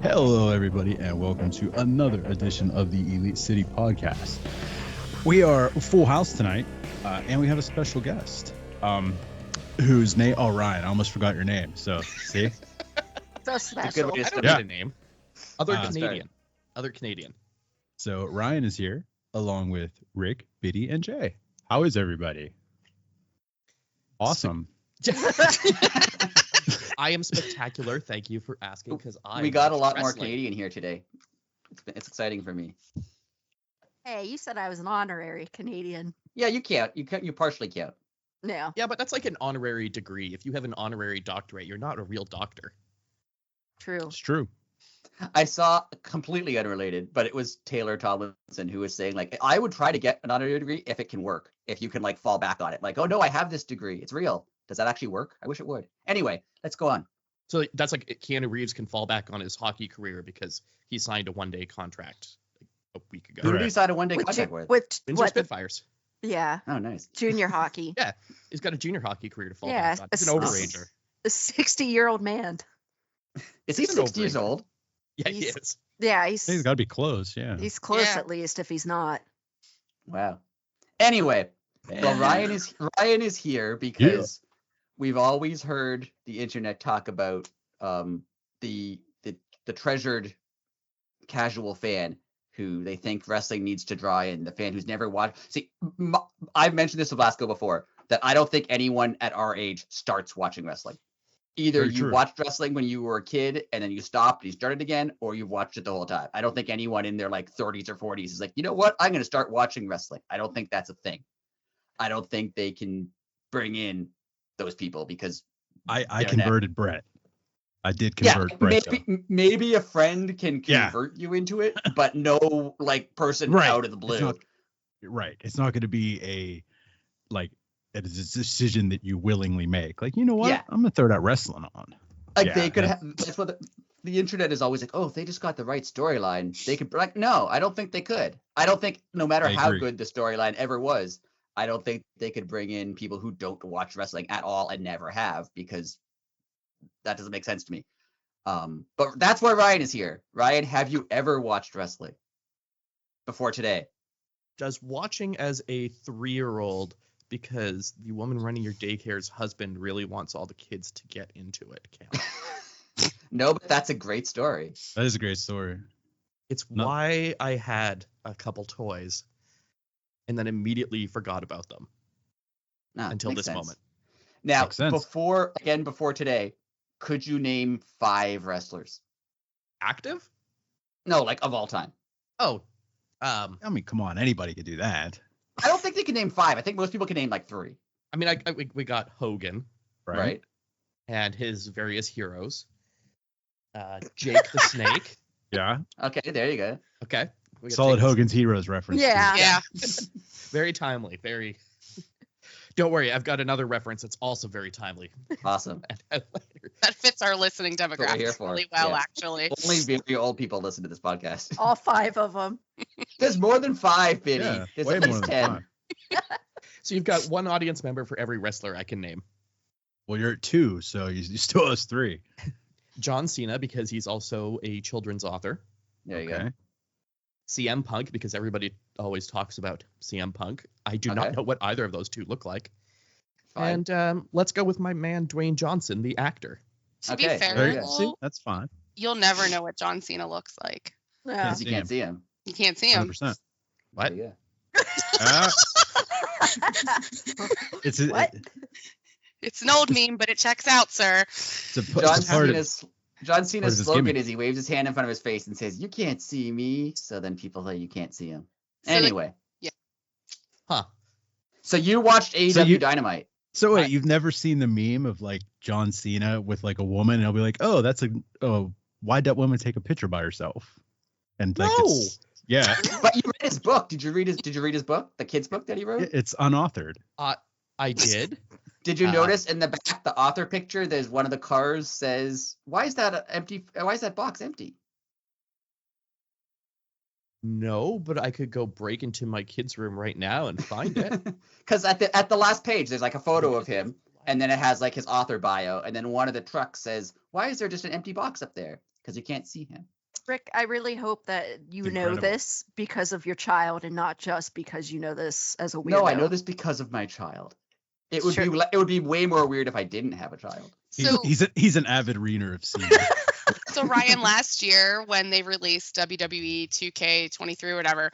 Hello, everybody, and welcome to another edition of the Elite City Podcast. We are full house tonight, and we have a special guest, whose name? Oh, Ryan, I almost forgot your name. So, see, So special. I don't need a name. Other Canadian. So Ryan is here along with Rick, Biddy, and Jay. How is everybody? Awesome. I am spectacular. Thank you for asking, because we got a lot more Canadian here today. It's exciting for me. Hey, you said I was an honorary Canadian. Yeah, you can't. You partially count. Yeah. Yeah, but that's like an honorary degree. If you have an honorary doctorate, you're not a real doctor. True. It's true. I saw, completely unrelated, but it was Taylor Tomlinson who was saying, like, I would try to get an honorary degree if it can work. If you can, like, fall back on it. Like, oh, no, I have this degree. It's real. Does that actually work? I wish it would. Anyway, let's go on. So that's like Keanu Reeves can fall back on his hockey career because he signed a one-day contract a week ago. Who did he sign a one-day contract with? Windsor Spitfires. Yeah. Oh, nice. Junior hockey. Yeah, he's got a junior hockey career to fall Yeah, back on. He's an overager. A 60-year-old man. Is he 60 years old? Yeah, he is. Yeah, He's got to be close. Yeah. He's close at least if he's not. Wow. Anyway, well, Ryan is here because we've always heard the internet talk about the treasured casual fan who they think wrestling needs to draw in, the fan who's never watched. See, I've mentioned this to Blasco before, that I don't think anyone at our age starts watching wrestling. Either you watched wrestling when you were a kid and then you stopped and you started again, or you've watched it the whole time. I don't think anyone in their like 30s or 40s is like, you know what, I'm going to start watching wrestling. I don't think that's a thing. I don't think they can bring in those people because I converted Brett. I did convert Brett. Maybe a friend can convert you into it, but no like person out of the blue. It's not going to be a decision that you willingly make. Like, you know what? I'm going to throw that wrestling on. Like they could have. That's what the internet is always like. Oh, if they just got the right storyline, they could. Like, no, I don't think they could. I don't think no matter how good the storyline ever was, I don't think they could bring in people who don't watch wrestling at all and never have, because that doesn't make sense to me. But that's why Ryan is here. Ryan, have you ever watched wrestling before today? Does watching as a 3-year-old because the woman running your daycare's husband really wants all the kids to get into it count? No, but that's a great story. That is a great story. It's why I had a couple toys and then immediately forgot about them until this moment. Now, before today, could you name 5 wrestlers? Active? No, like of all time. Oh. I mean, come on, anybody could do that. I don't think they can name 5. I think most people can name like 3. I mean, we got Hogan. Right. And his various heroes. Jake the Snake. Yeah. Okay, there you go. Okay. Solid Hogan's Heroes reference. Yeah. Very timely. Very. Don't worry, I've got another reference that's also very timely. Awesome. That fits our listening demographic really well, actually. Only very old people listen to this podcast. All 5 of them. There's more than 5, Biddy. Yeah, There's way at more least than 10. So you've got one audience member for every wrestler I can name. Well, you're at 2, so you still owe us 3. John Cena, because he's also a children's author. There you go. CM Punk, because everybody always talks about CM Punk. I do not know what either of those two look like. Fine. And let's go with my man, Dwayne Johnson, the actor. To be fair, see, that's fine. You'll never know what John Cena looks like. Because you can't see him. You can't see him. 100%. What? Yeah. It's an old meme, but it checks out, sir. John Cena's slogan is he waves his hand in front of his face and says, "You can't see me." So then people say you can't see him. So anyway. So you watched AEW Dynamite. So wait, you've never seen the meme of like John Cena with like a woman, and he'll be like, "Oh, why'd that woman take a picture by herself?" And like, yeah. But you read his book. Did you read his book? The kid's book that he wrote? It's unauthored. I did. Did you notice in the back, the author picture, there's one of the cars says, "Why is that empty? Why is that box empty?" No, but I could go break into my kid's room right now and find it. Because at the last page, there's like a photo of him, and then it has like his author bio, and then one of the trucks says, "Why is there just an empty box up there?" Because you can't see him. Rick, I really hope that you know this because of your child and not just because you know this as a weirdo. No, I know this because of my child. It would be way more weird if I didn't have a child. So he's an avid reader of scenes. So Ryan, last year when they released WWE 2K23 or whatever,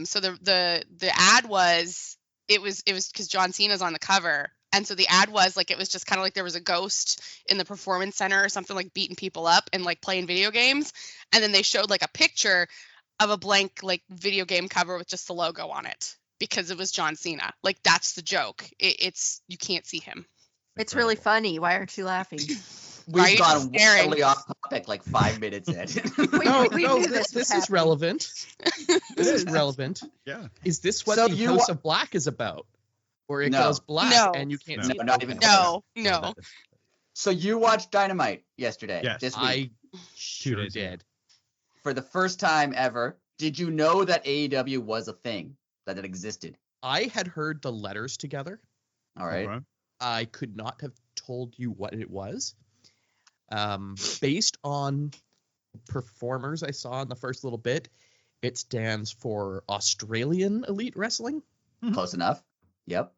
so the ad was because John Cena's on the cover, and so the ad was like it was just kind of like there was a ghost in the performance center or something, like beating people up and like playing video games, and then they showed like a picture of a blank like video game cover with just the logo on it because it was John Cena. Like that's the joke. It's you can't see him. It's really funny. Why aren't you laughing? We've gone wildly off topic like 5 minutes in. This is relevant. This is relevant. Yeah. Is this what the House of Black is about? Or it goes black and you can't see it? Not even. No. So you watched Dynamite yesterday? Yes. This week. I sure did. For the first time ever, did you know that AEW was a thing, that it existed? I had heard the letters together. All right. Okay. I could not have told you what it was. Based on performers I saw in the first little bit, it stands for Australian Elite Wrestling. Close enough. Yep.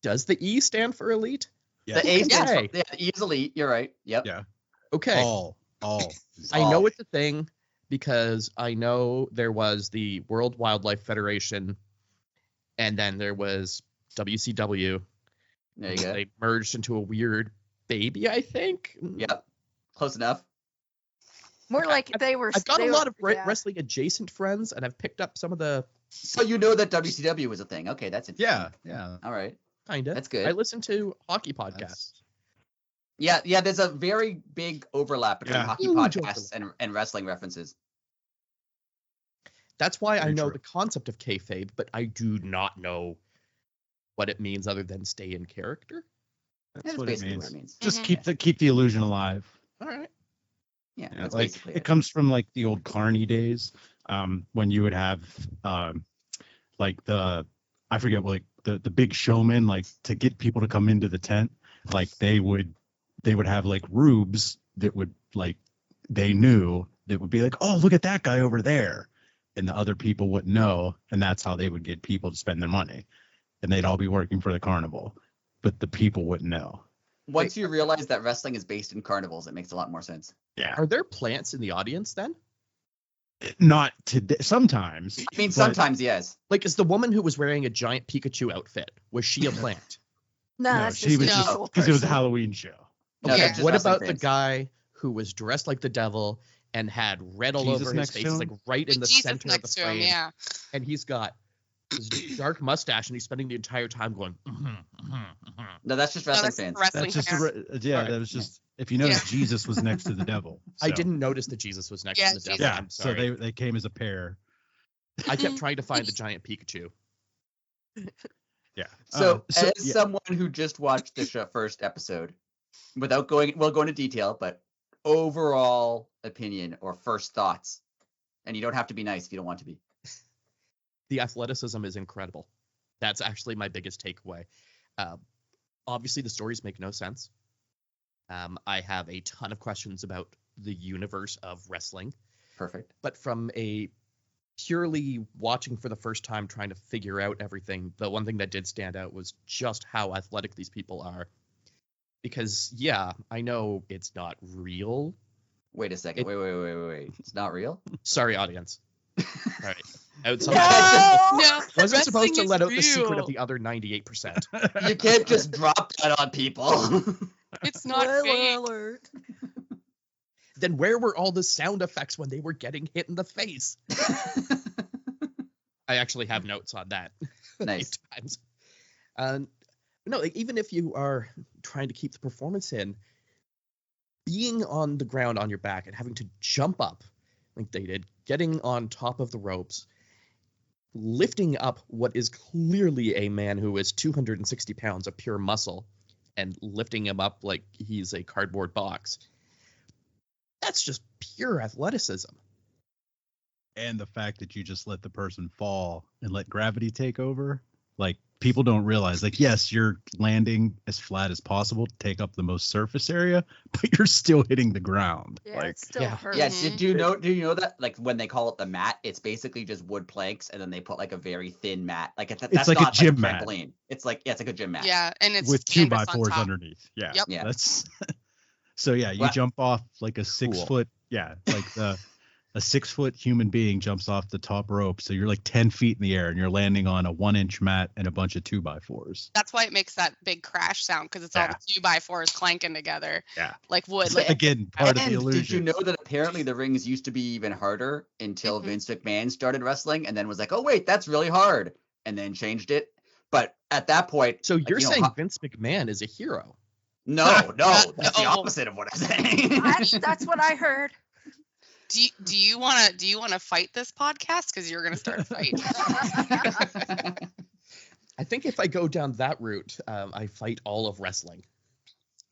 Does the E stand for Elite? Yes. The A stands for the E is Elite. You're right. Yep. Yeah. Okay. All. I know it's a thing because I know there was the World Wildlife Federation, and then there was WCW. There you go. They merged into a weird baby, I think. Yep. Close enough. More like I've got a lot of wrestling adjacent friends, and I've picked up some of the. So you know that WCW was a thing. Okay, that's interesting. Yeah. All right. Kinda. That's good. I listen to hockey podcasts. Yeah. There's a very big overlap between hockey podcasts and wrestling references. That's why I know the concept of kayfabe, but I do not know what it means other than stay in character. That's what it means. Mm-hmm. Just keep the illusion alive. All right. Yeah, Yeah, that's like basically it comes from like the old Carney days, when you would have like I forget what, like the big showman, like to get people to come into the tent, like they would have like rubes that would like they knew that would be like, oh, look at that guy over there, and the other people wouldn't know, and that's how they would get people to spend their money, and they'd all be working for the carnival, but the people wouldn't know. Once you realize that wrestling is based in carnivals, it makes a lot more sense. Yeah. Are there plants in the audience then? Not today. Sometimes. I mean, sometimes yes. Like, is the woman who was wearing a giant Pikachu outfit, was she a plant? No, that's she was just because it was a Halloween show. Okay, No, what about the guy who was dressed like the devil and had red all Jesus over his face, like right in the Jesus center of the frame? yeah. And he's got his dark mustache, and he's spending the entire time going. No, that's just wrestling that's fans. wrestling That's just fans. that was just if you notice Jesus was next to the devil. I so. didn't notice that Jesus was next to the devil. Yeah, I'm sorry. so they came as a pair. I kept trying to find the giant Pikachu. Yeah. So someone who just watched the first episode, we'll go into detail, but overall opinion or first thoughts, and you don't have to be nice if you don't want to be. The athleticism is incredible. That's actually my biggest takeaway. Obviously, the stories make no sense. I have a ton of questions about the universe of wrestling. Perfect. But from a purely watching for the first time, trying to figure out everything, the one thing that did stand out was just how athletic these people are. Because, yeah, I know it's not real. Wait a second. Wait. It's not real? Sorry, audience. All right. No, Wasn't supposed to wrestling let out is the secret real. of the other 98%. You can't just drop that on people. It's not fake. alert. Then where were all the sound effects when they were getting hit in the face? I actually have notes on that. Nice. Times. No, like, even if you are trying to keep the performance in, being on the ground on your back and having to jump up like they did, getting on top of the ropes, lifting up what is clearly a man who is 260 pounds of pure muscle and lifting him up like he's a cardboard box. That's just pure athleticism. And the fact that you just let the person fall and let gravity take over, like people don't realize, like, yes, you're landing as flat as possible to take up the most surface area, but you're still hitting the ground. Yeah, Like, it still yeah. hurts. Yeah, do you know that, like, when they call it the mat, it's basically just wood planks and then they put like a very thin mat. Like that's like a not gym like a mat. trampoline. It's like it's like a gym mat. Yeah, and it's with canvas on 2x4s top. underneath. Yeah. Yep. Yeah. That's so yeah, you Well, jump off like a 6 Cool. foot, like a 6 foot human being jumps off the top rope. So you're like 10 feet in the air and you're landing on a 1-inch mat and a bunch of 2x4s. That's why it makes that big crash sound, because it's all the 2x4s clanking together. Yeah. Like wood. It's Like, again, part of the And illusion. did you know that apparently the rings used to be even harder until Mhm. Vince McMahon started wrestling and then was like, oh wait, that's really hard, and then changed it. But at that point, So like, you're you know, saying Vince McMahon is a hero? no, that's the No. opposite of what I'm saying. That's what I heard. do you wanna fight this podcast? Because you're gonna start a fight. I think if I go down that route, I fight all of wrestling.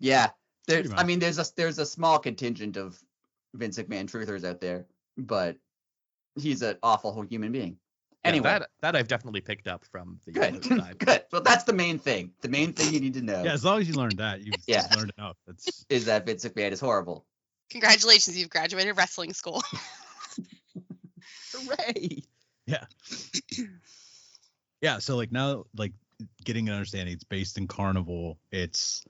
Yeah, Pretty much. I mean, there's a small contingent of Vince McMahon truthers out there, but he's an awful human being. Yeah, Anyway, that I've definitely picked up from the good, other side. good. Well, that's the main thing. The main thing you need to know Yeah, as long as you learned that, you've Yeah. learned enough. That's is that Vince McMahon is horrible. Congratulations, you've graduated wrestling school. Hooray! yeah. So like now, like getting an understanding, it's based in carnival. It's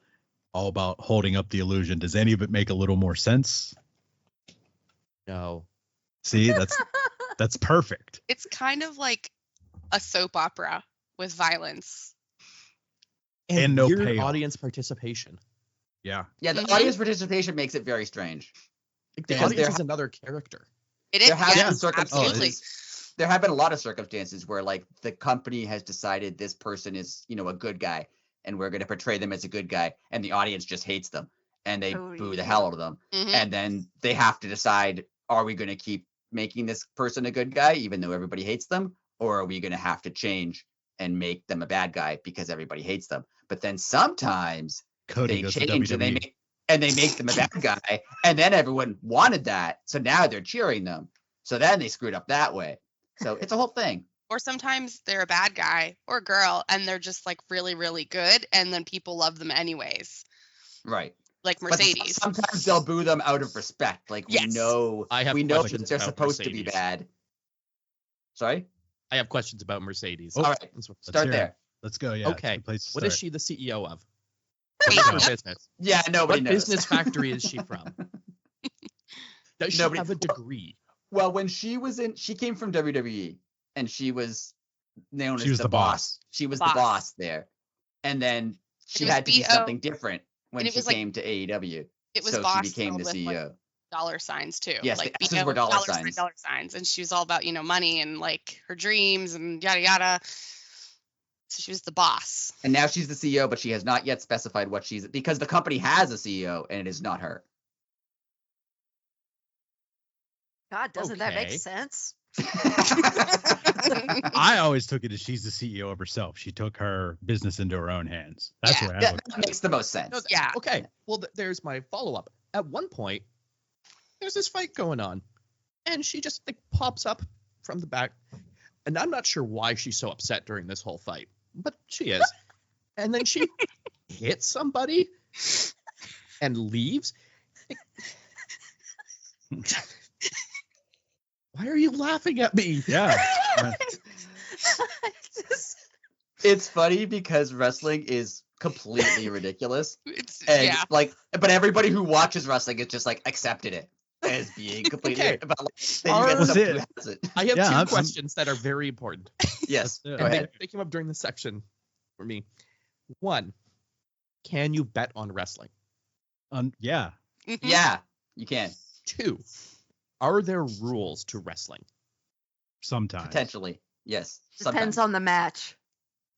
all about holding up the illusion. Does any of it make a little more sense? No. See, that's perfect. It's kind of like a soap opera with violence. And no weird payoff. audience participation. Yeah. Yeah, the Mhm. audience participation makes it very strange. Like, the Because audience there- is another character. It is, There have been yes, circumstances. absolutely. There have been a lot of circumstances where, like, the company has decided this person is, a good guy, and we're going to portray them as a good guy, and the audience just hates them, and they Oh, boo the yeah. hell out of them, Mhm. and then they have to decide: are we going to keep making this person a good guy even though everybody hates them, or are we going to have to change and make them a bad guy because everybody hates them? But then sometimes Cody they goes to change and WWE. they make them a bad guy, and then everyone wanted that, so now they're cheering them. So then they screwed up that way. So it's a whole thing. Or sometimes they're a bad guy or girl and they're just like really, really good, and then people love them anyways. Right. Like But Mercedes. sometimes they'll boo them out of respect. Like Yes. we know I have that questions they're about supposed to be Mercedes. bad. Sorry? I have questions about Mercedes. Oh, All right. That's what- Start hear it. there. Let's go. Yeah. it's a Okay, good place to What is start. she the CEO of? Wait, What's her what? business? Yeah, nobody What knows. business factory is she from? Does she Nobody- have a degree? Well, when she came from WWE and she was known She as was the the boss. boss. She was Boss. the boss there. And then she it was had to be BO. something different when And it she was like- came to AEW. It was so boss she became the filled with, CEO. like, dollar signs too. Yes, like the S's were dollar signs. dollar signs, and she was all about money and like her dreams and yada yada. So she was the boss. And now she's the CEO, but she has not yet specified what she's, because the company has a CEO and it is not her. God, doesn't that make Okay. sense? I always took it as she's the CEO of herself. She took her business into her own hands. That's Yeah. what I That looked at. makes the most sense. No, Yeah. Okay. Well, there's my follow-up. At one point, there's this fight going on, and she just pops up from the back, and I'm not sure why she's so upset during this whole fight, but she is. And then she hits somebody and leaves. Why are you laughing at me? Yeah. It's funny because wrestling is completely ridiculous. It's And yeah. but everybody who watches wrestling is just like accepted it as being completely Okay. but like, then you get That's somebody it. who has it. I have Yeah, two I'm- questions that are very important. Yes. That's it. Go And ahead. they came up during the section for me. One, can you bet on wrestling? Yeah. Mhm. Yeah, you can. Two, are there rules to wrestling? Sometimes. Potentially. Yes. Depends on the match.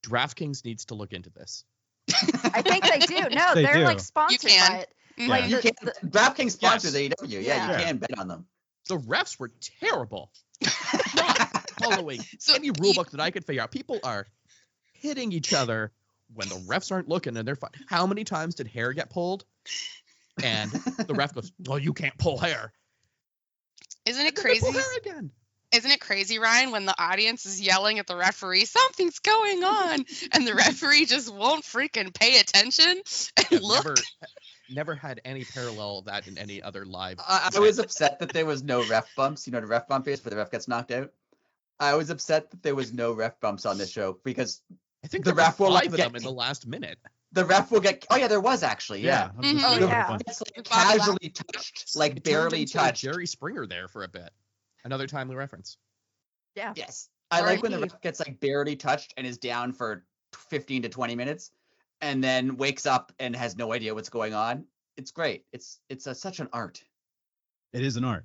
DraftKings needs to look into this. I think they do. No, They they're do. like sponsored can. by it. Mhm. Like You the- can. DraftKings sponsors Yes. AEW. Yeah, Yeah. you can bet on them. The refs were terrible. Not following So any rule book that I could figure out. People are hitting each other when the refs aren't looking, and they're fine. How many times did hair get pulled? And the ref goes, "Well, you can't pull hair." Isn't it And then they pull crazy? hair again. Isn't it crazy, Ryan, when the audience is yelling at the referee, something's going on, and the referee just won't freaking pay attention and I've look? never had any parallel of that in any other live. I was upset that there was no ref bumps. You know what a ref bump is, where the ref gets knocked out? I was upset that there was no ref bumps on this show because I think the there were ref will, like, 5 of get- them in the last minute. the ref will get. Oh yeah, there was actually. Yeah. I'm just Mhm. saying, Oh, yeah. fun. It's like With Bobby casually touched, like It turned barely into touched. Jerry Springer there for a bit. Another timely reference. Yeah. Yes. I like when the R.I.P. ref gets like barely touched and is down for 15 to 20 minutes and then wakes up and has no idea what's going on. It's great. It's such an art. It is an art.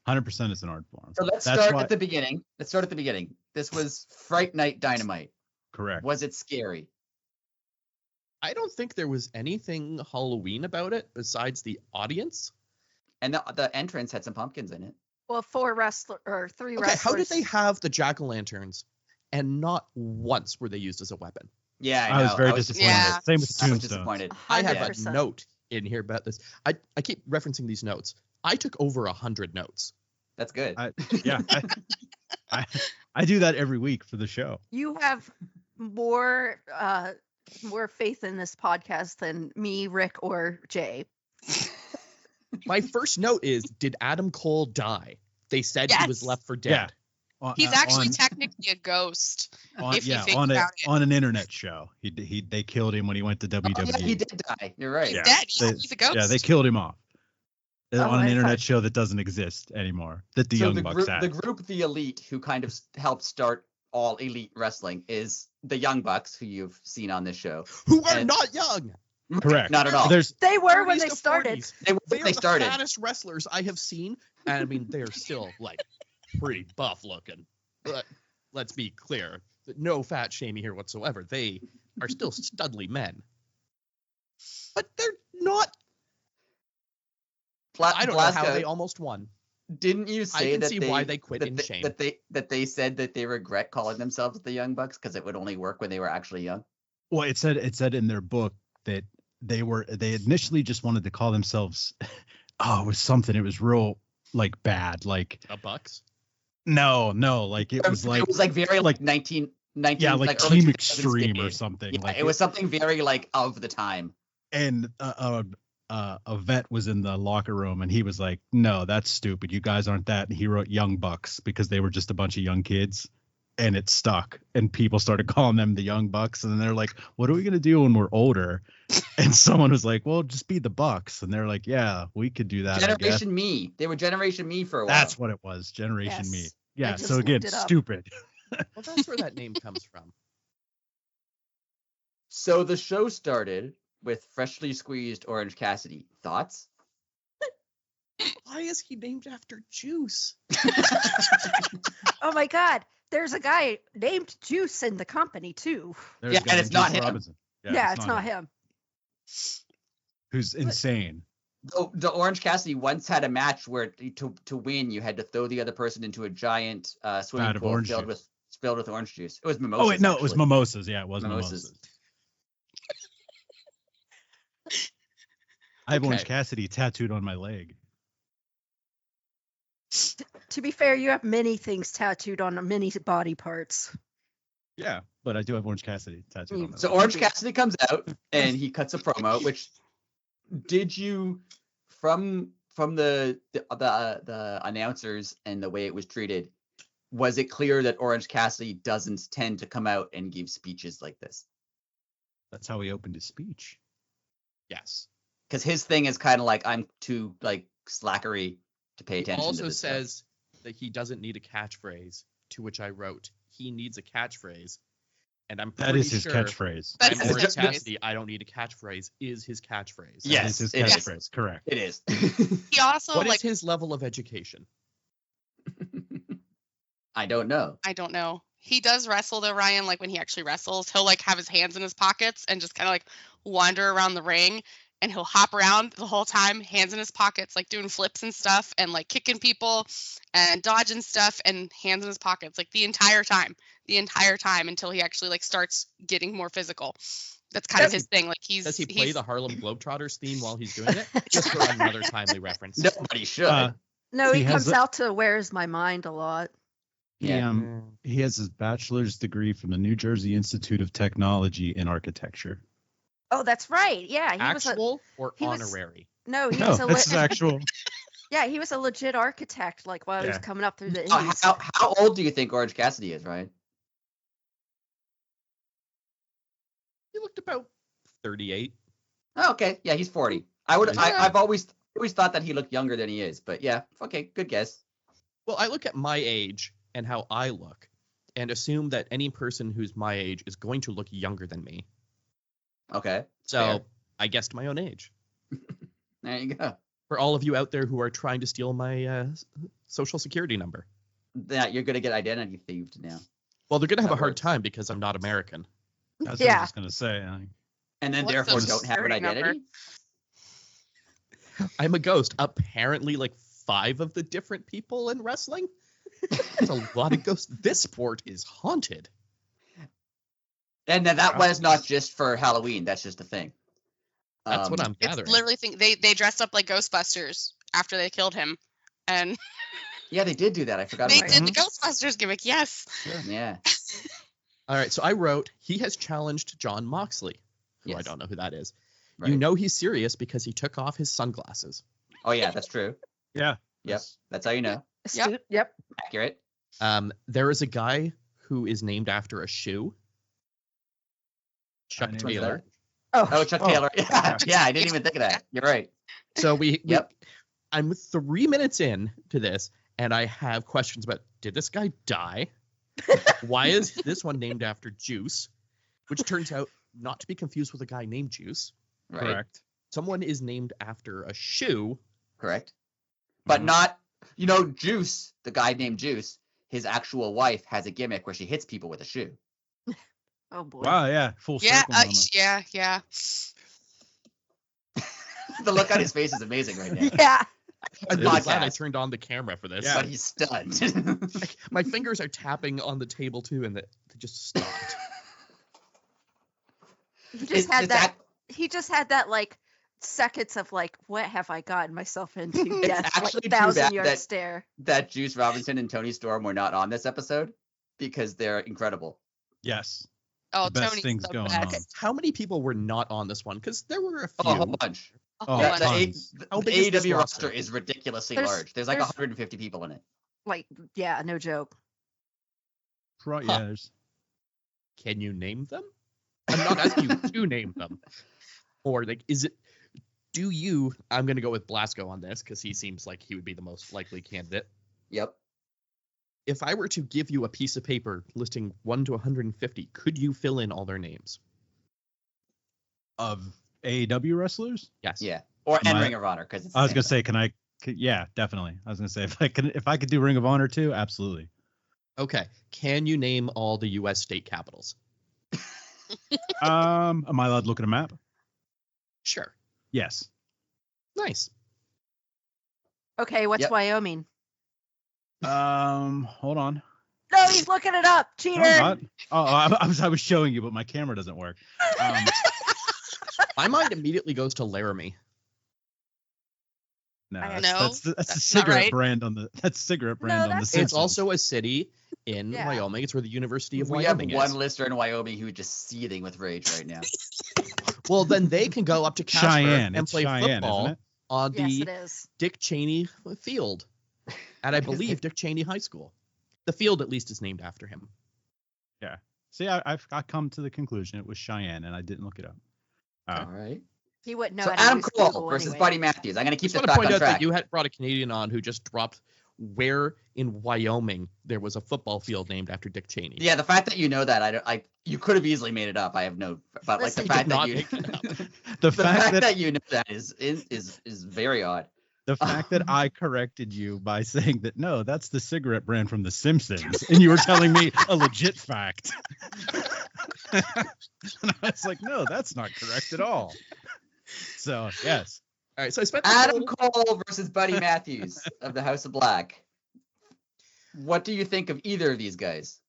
100% it's an art form. So let's That's start why- at the beginning. This was Fright Night Dynamite. Correct. Was it scary? I don't think there was anything Halloween about it besides the audience. And the entrance had some pumpkins in it. Well, 3 Okay, wrestlers. how did they have the jack-o'-lanterns and not once were they used as a weapon? Yeah, I was know. very was disappointed. Yeah. Same with the I was tombstones. disappointed. I have 100%. a note in here about this. I keep referencing these notes. I took over 100 notes. That's good. Yeah, I do that every week for the show. You have more faith in this podcast than me, Rick, or Jay. My first note is, did Adam Cole die? They said he was Yes. left for Yeah. dead. He's actually technically a ghost. if you think about it. on an internet show. They killed him when he went to Oh, WWE. yeah, he did die. You're right. He's Yeah. dead. They- He's a ghost. Yeah, they killed him off Oh, on an I internet thought- show that doesn't exist anymore. That the So Young the Bucks group, had. the group, the Elite, who kind of helped start all Elite wrestling, is the Young Bucks, who you've seen on this show. Who are And- not young. Correct. Not at all. There's They were when 30s they to started. 40s. They were They when are they the started. fattest wrestlers I have seen, and I mean they're still like pretty buff looking. But let's be clear, no fat shaming here whatsoever. They are still studly men, but they're not. I don't know how they almost won. Didn't you I say can that see they, why they quit that in they, shame. that they said that they regret calling themselves the Young Bucks because it would only work when they were actually young? well, it said in their book that they initially just wanted to call themselves it was something. It was real like bad. Like The Bucks. no, like it was like very like- 19 yeah, like early Team 2000s Extreme or game. something. Yeah, like it was something very like of the time. and a vet was in the locker room and he was like, no, that's stupid, you guys aren't that, and he wrote Young Bucks because they were just a bunch of young kids, and it stuck and people started calling them the Young Bucks, and they're like, what are we gonna do when we're older? And someone was like, well, just be the Bucks, and they're like, yeah, we could do that. I guess. Generation Me. They were Generation Me for a while. That's what it was. Generation Yes. Me. I Yeah, just so again, looked it up. stupid. Well, that's where that name comes from. So the show started with freshly squeezed Orange Cassidy. Thoughts? Why is he named after juice? Oh my God. There's a guy named Juice in the company too. There's Yeah, a guy and it's named not Juice him. Robinson. Yeah, it's not him. Who's insane. The Orange Cassidy once had a match where to win you had to throw the other person into a giant swimming Vat of pool orange filled juice. with orange juice. It was mimosas. Oh wait, no, it was actually. mimosas. Yeah, it was Mimosas. mimosas. I have Orange Okay. Cassidy tattooed on my leg. To be fair, you have many things tattooed on many body parts. Yeah, but I do have Orange Cassidy tattooed on my So leg. Orange Cassidy comes out and he cuts a promo. Which did you from the announcers and the way it was treated? Was it clear that Orange Cassidy doesn't tend to come out and give speeches like this? That's how he opened his speech. Yes. Because his thing is kind of like, I'm too like slackery to pay He attention. to also this stuff. says that he doesn't need a catchphrase, to which I wrote, he needs a catchphrase. And I'm pretty That is his sure catchphrase. That's I'm his Orange catchphase. Cassidy, I don't need a catchphrase, is his catchphrase. Yeah. That is his Yes, it is. catchphrase. Correct. It is. He also What is like his level of education? I don't know. I don't know. He does wrestle though, Ryan. Like when he actually wrestles, he'll like have his hands in his pockets and just kind of like wander around the ring, and he'll hop around the whole time, hands in his pockets, like doing flips and stuff, and like kicking people and dodging stuff, and hands in his pockets like the entire time until he actually like starts getting more physical. That's kind of his thing. Like Does he play he's the Harlem Globetrotters theme while he's doing it? Just for another timely reference. Nobody should. No, he He has comes a- out to Where's My Mind a lot. He has his bachelor's degree from the New Jersey Institute of Technology in architecture. Oh, that's right. Yeah, he was Actual or he was- honorary? no, he No, was a this is actual. yeah, he was a legit architect. Like while he was Yeah. coming up through the Oh, Indies. how old do you think Orange Cassidy is, Ryan? He looked about 38. Oh, okay, yeah, he's 40. I've always thought that he looked younger than he is, but yeah, okay, good guess. Well, I look at my age and how I look and assume that any person who's my age is going to look younger than me. Okay, So fair. I guessed my own age. There you go. For all of you out there who are trying to steal my social security number. That you're gonna get identity thieved now, Well, they're going to have That a hard works. time because I'm not American. That's what I Yeah. was just gonna say. and then What's therefore social don't have an security number? identity. I'm a ghost. Apparently, like 5 of the different people in wrestling. There's a lot of ghosts. This sport is haunted. And then that was not just for Halloween. That's just a thing. That's what I'm It's gathering. literally they dressed up like Ghostbusters after they killed him, and Yeah, they did do that. I forgot they about did the Ghostbusters gimmick. Yes. that. Yeah. All right, so I wrote, he has challenged John Moxley, who I Yes. don't know who that is. Right. You know he's serious because he took off his sunglasses. Oh yeah, that's true. Yeah. Yep. That's how you know. Astute. Yep. Accurate. There is a guy who is named after a shoe. Chuck named Taylor. Oh, Chuck Oh, Taylor. Yeah, yeah. yeah, I didn't even think of that. You're right. So we Yep. I'm 3 minutes in to this, and I have questions about, did this guy die? Why is this one named after Juice? Which turns out not to be confused with a guy named Juice. Right. Correct. Someone is named after a shoe. Correct. But Mhm. not, Juice, the guy named Juice, his actual wife has a gimmick where she hits people with a shoe. Oh boy. Wow. Yeah. Full Yeah. circle. Mama. Yeah. The look on his face is amazing right now. Yeah. I'm really glad I Podcast. turned on the camera for this. Yeah. But he's stunned. My fingers are tapping on the table too, and they just stopped. He just Is had that. that- He just had that like seconds of like, what have I gotten myself into? It's Yes, actually like too bad 1,000-yard that- stare. that Juice Robinson and Tony Storm were not on this episode because they're incredible. Yes. Oh, The best Tony's things the going best. on. How many people were not on this one? Because there were a few. Oh, a whole bunch. A Oh, whole The, bunch. the, A- tons. the How big is this AEW roster? roster is ridiculously There's- large. There's like there's- 150 people in it. Like, yeah, no joke. Right. Huh. Yeah. There's, Can you name them? I'm not asking you to name them. Or like, is it? Do you? I'm gonna go with Blasco on this because he seems like he would be the most likely candidate. Yep. If I were to give you a piece of paper listing 1 to 150, could you fill in all their names? of AEW wrestlers. Yes. Yeah. Or and My- Ring of Honor because I was gonna say, yeah, definitely. I was gonna say if I could do Ring of Honor too, absolutely. Okay. Can you name all the U.S. state capitals? Am I allowed to look at a map? Sure. Yes. Nice. Okay, what's Yep. Wyoming? Hold on. No, he's looking it up. Cheater. No, I'm not. Oh, I was showing you, but my camera doesn't work. My mind immediately goes to Laramie. No, I that's, know. that's the That's not cigarette right. brand on the cigarette brand on the that's- Simpsons. It's also a city in Yeah. Wyoming. It's where the University of we have Wyoming one is. listener in Wyoming who's just seething with rage right now. Well, then they can go up to Casper Cheyenne. and It's play Cheyenne, football isn't it? on Yes, the it is. Dick Cheney field at, I believe, Dick Cheney High School. The field, at least, is named after him. See, I've come to the conclusion it was Cheyenne, and I didn't look it up. All right. He wouldn't know So how to Adam use Cole Google versus anyway. Buddy Matthews. I'm gonna keep Just this want to back point on out track. that you had brought a Canadian on who just dropped where in Wyoming there was a football field named after Dick Cheney. Yeah, the fact that you know that, you could have easily made it up. I have no, but like the Listen, fact that not you, make it up. The the fact that you know that is very odd. the fact that I corrected you by saying that no, that's the cigarette brand from The Simpsons, and you were telling me a legit fact. And I was like, no, that's not correct at all. So yes, All right, so I spent the Adam whole- Cole versus Buddy Matthews of the House of Black. What do you think of either of these guys?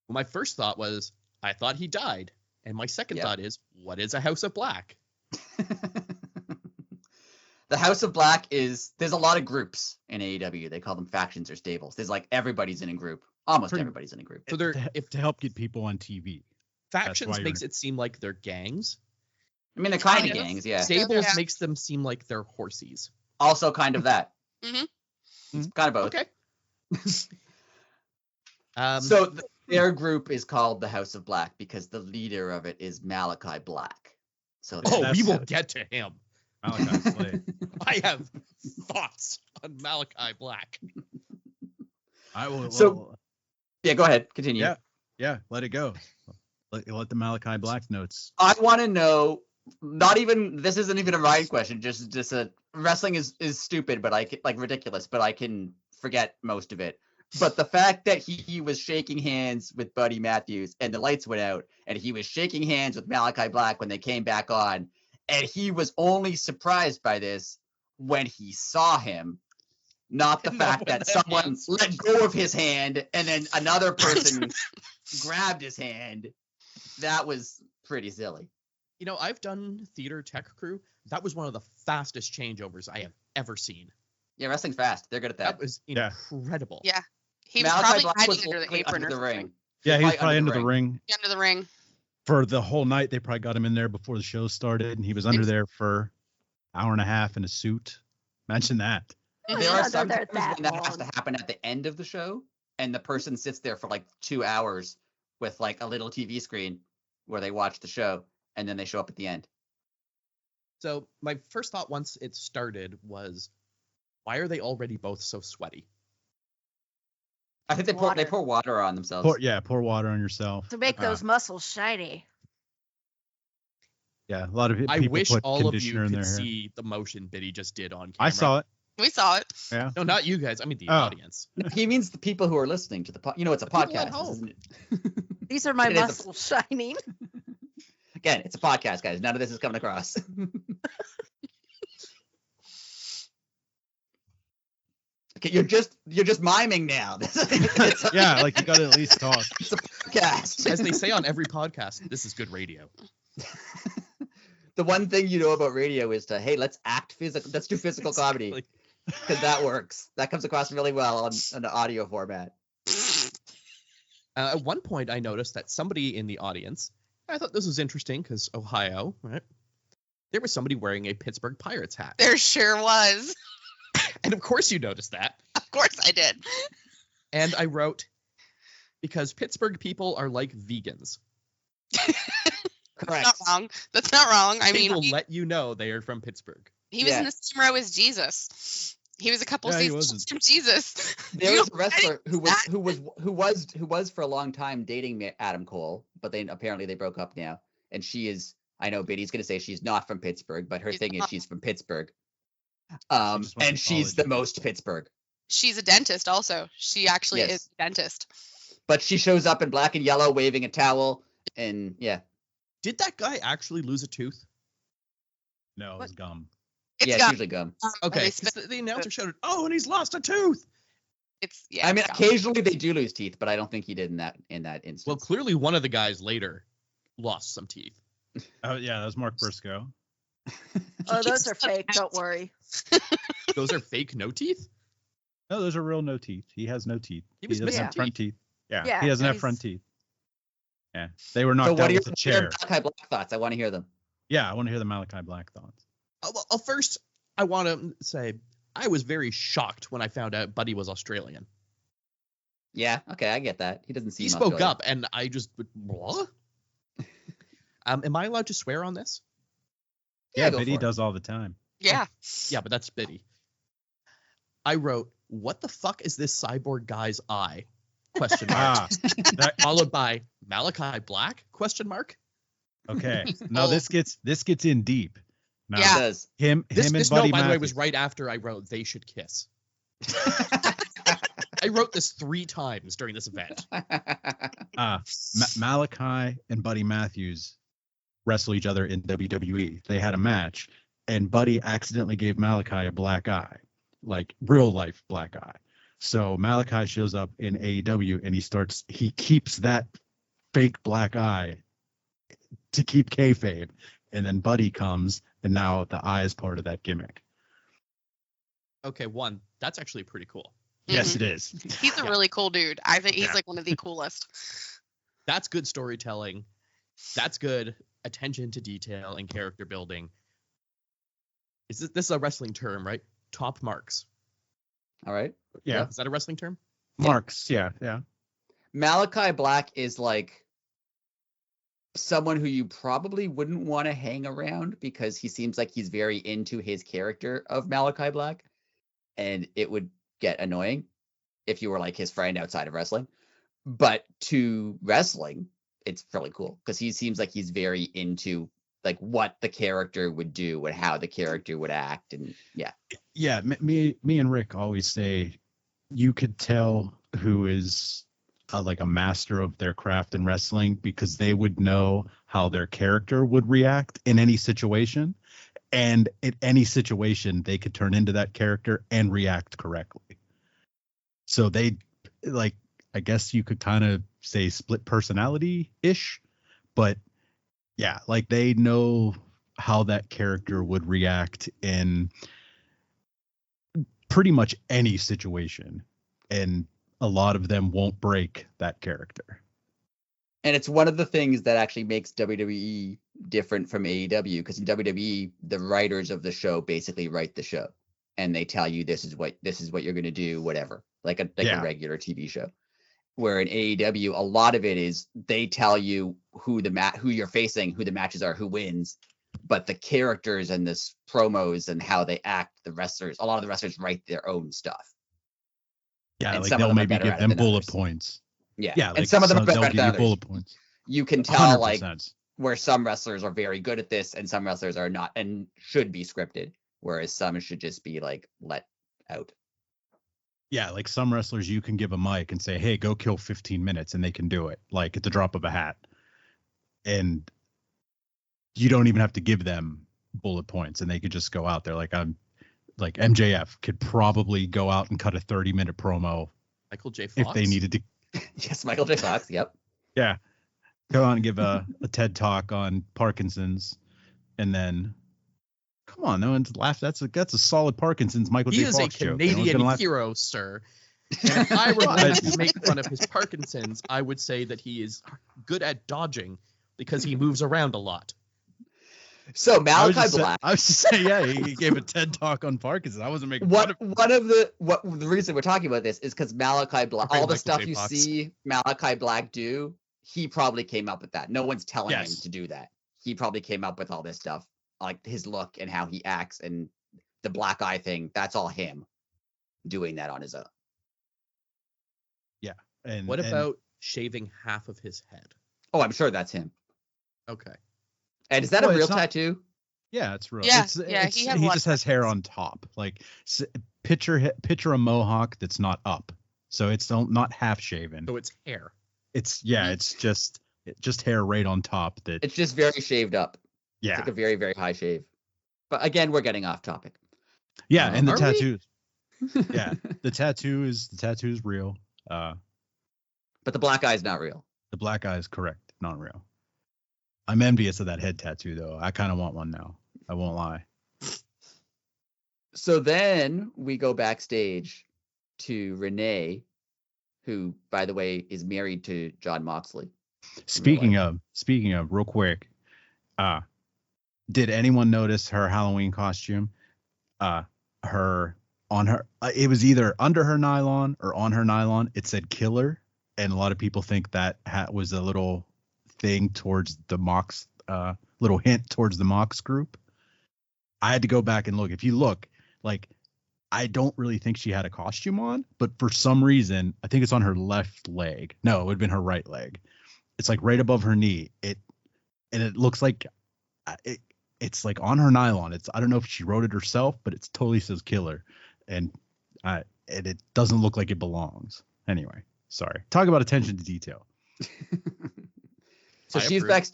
my first thought was I thought he died, and my second Yeah. thought is what is a House of Black? The House of Black there's a lot of groups in AEW. They call them factions or stables. There's like everybody's in a group. Almost everybody's in a group. So they're to help get people on TV. factions makes it seem like they're gangs. I mean, they're kind of Kind of. gangs, yeah. Stables Yeah. makes them seem like they're horsies. Also kind of that. Mhm. It's kind of both. Okay. So their group is called the House of Black because the leader of it is Malachi Black. So we that's will it. get to him. Malachi Slade. I have thoughts on Malachi Black. I will. So- yeah, go ahead. Continue. Yeah, let it go. Let the Malachi Black notes. I want to know. This isn't even a Ryan question. Just a wrestling is stupid, but I can, like ridiculous, but I can forget most of it. But the fact that he was shaking hands with Buddy Matthews and the lights went out, and he was shaking hands with Malachi Black when they came back on, and he was only surprised by this when he saw him, not the Not fact when that the someone hands- let go of his hand and then another person grabbed his hand. That was pretty silly. You know, I've done theater tech crew. That was one of the fastest changeovers I have ever seen. Yeah, wrestling's fast. They're good at that. That was Yeah. incredible. Yeah. He was Malachi probably Black hiding was under the likely apron under or the something. ring. Yeah, he was probably under under the ring Under the ring. for the whole night. They probably got him in there before the show started, and he was under there for an hour and a half in a suit. Imagine that. There Yeah, are they're some there times when that has to long. happen at the end of the show, and the person sits there for like 2 hours with like a little TV screen where they watch the show, and then they show up at the end. So my first thought once it started was, why are they already both so sweaty? I think they Water. pour water on themselves. Pour water on yourself. To make those muscles shiny. Yeah, a lot of people I wish put all of conditioner you in could their hair. see the motion Biddy just did on camera. I saw it. We saw it. Yeah. No, not you guys. I mean the Oh. audience. He means the people who are listening to the it's a The people at podcast, home. isn't it? These are my It is a- muscles shining. Again, it's a podcast, guys. None of this is coming across. Okay, you're just miming now. It's Yeah, like you got to at least talk. a podcast. As they say on every podcast, this is good radio. The one thing you know about radio is to, hey, let's act physical. Let's do physical comedy Like, because that works. That comes across really well on an audio format. at one point, I noticed that somebody in the audience, I thought this was interesting because Ohio, right? There was somebody wearing a Pittsburgh Pirates hat. There sure was. And of course you noticed that. Of course I did. And I wrote, because Pittsburgh people are like vegans. Correct. That's not wrong. That's not wrong. I They mean, will let you know they are from Pittsburgh. he was Yeah. in the same row as Jesus. He was a couple Yeah, he seasons was. from Jesus. There You was a wrestler who was that? who was for a long time dating Adam Cole, but then apparently they broke up now. And she is, I know Biddy's gonna say she's not from Pittsburgh, but her She's thing is not. she's from Pittsburgh. just went And to she's college. the most Pittsburgh. She's a dentist also. She actually Yes. is a dentist. But she shows up in black and yellow waving a towel, and yeah. Did that guy actually lose a tooth? No, it was gum. It's Yeah, it's gum. usually gum. Okay, They spit- 'cause the announcer shouted, "Oh, and he's lost a tooth." It's yeah. I mean, it's gum. occasionally they do lose teeth, but I don't think he did in that instance. Well, clearly one of the guys later lost some teeth. Oh yeah, that was Mark Briscoe. Oh, those are fake. Don't worry. Those are fake no teeth? No, those are real no teeth. He has no teeth. He was doesn't missing have front teeth. Yeah, Yeah, he doesn't have he's- front teeth. Yeah, they were so knocked what out are your with a chair. Malachi Black thoughts? I want to hear them. Yeah, I want to hear the Malachi Black thoughts. Well, first, I want to say I was very shocked when I found out Buddy was Australian. Yeah, okay, I get that. He doesn't seem. He spoke Australian. up, and I just, what? Am I allowed to swear on this? Yeah, go Biddy for it. does all the time. Yeah. Yeah, but that's Biddy. I wrote, "What the fuck is this cyborg guy's eye?" Question mark. That, Followed by Malachi Black? Question mark. okay. No, this gets in deep. Now, It Yeah. does. him This and note, Buddy by the way, was Matthews. right after I wrote "they should kiss." I wrote this 3 times during this event. Malachi and Buddy Matthews wrestle each other in WWE. They had a match, and Buddy accidentally gave Malachi a black eye, like real life black eye. So Malachi shows up in AEW, and he keeps that fake black eye to keep kayfabe, and then Buddy comes, and now the eye is part of that gimmick. Okay, one, that's actually pretty cool. Yes, it is. He's a really cool dude. I think he's like one of the coolest. That's good storytelling. That's good attention to detail and character building. This is a wrestling term, right? Top marks. All right. Yeah. Is that a wrestling term? Marks. Yeah. Malachi Black is like someone who you probably wouldn't want to hang around because he seems like he's very into his character of Malachi Black, and it would get annoying if you were like his friend outside of wrestling. But to wrestling, it's really cool because he seems like he's very into like what the character would do and how the character would act, and Yeah. Me and Rick always say you could tell who is like a master of their craft in wrestling because they would know how their character would react in any situation, and in any situation they could turn into that character and react correctly. So they, like, I guess you could kind of say split personality ish, but yeah, like they know how that character would react in pretty much any situation, and a lot of them won't break that character. and it's one of the things that actually makes WWE different from AEW because in WWE the writers of the show basically write the show and they tell you this is what you're going to do, whatever, like a regular TV show. Where in AEW, a lot of it is they tell you who you're facing, who the matches are, who wins, but the characters and this promos and how they act, a lot of the wrestlers write their own stuff. Yeah, And like some of they'll them are maybe better give at it them than bullet others. points. Yeah, Yeah, like and some of them are better they'll at give you others. bullet points. You can tell like 100%. where some wrestlers are very good at this and some wrestlers are not and should be scripted, whereas some should just be like let out. Yeah, like some wrestlers you can give a mic and say, hey, go kill 15 minutes, and they can do it, like at the drop of a hat. And you don't even have to give them bullet points, and they could just go out there. Like MJF could probably go out and cut a 30-minute promo Michael J. Fox? if they needed to. Yes, Michael J. Fox, yep. Yeah. Go on and give a TED talk on Parkinson's, and then come on, no one's laughed. That's a solid Parkinson's Michael He J. is Fox a joke. No one's Canadian gonna laugh. hero, sir. And if I were going to make fun of his Parkinson's, I would say that he is good at dodging because he moves around a lot. So Malachi Black. I was just saying, yeah, he gave a TED talk on Parkinson's. I wasn't making fun of The reason we're talking about this is because Malachi Black, all the Michael stuff J. you Fox. see Malachi Black do, he probably came up with that. No one's telling him Yes. to do that. He probably came up with all this stuff, like his look and how he acts and the black eye thing. That's all him doing that on his own. And What about shaving half of his head? Oh, I'm sure that's him. Okay. And is that Well, a real it's not- tattoo? Yeah, it's real. Yeah, It's, he had a he lot just of has hair tattoos. on top. Like picture a mohawk that's not up, so it's not half shaven. So it's hair. It's just hair right on top. That It's just very shaved up. yeah, It's like a very, very high shave. But again, we're getting off topic. yeah, and the Are we? tattoos. Yeah, the tattoo is real. But the black eye is not real. The black eye is correct, not real. I'm envious of that head tattoo though. I kind of want one now. I won't lie. So then we go backstage to Renee, who, by the way, is married to John Moxley. Speaking of, real quick, did anyone notice her Halloween costume? Her on her, it was either under her nylon or on her nylon. It said "killer," and a lot of people think that hat was a little thing towards the Mox, little hint towards the Mox group. I had to go back and look. If you look, like, I don't really think she had a costume on, but for some reason, I think it's on her left leg. No, it would have been her right leg. It's like right above her knee. It looks like it's like on her nylon. I don't know if she wrote it herself, but it totally says "killer," and it doesn't look like it belongs. Anyway, sorry. Talk about attention to detail. So I she's approve. back.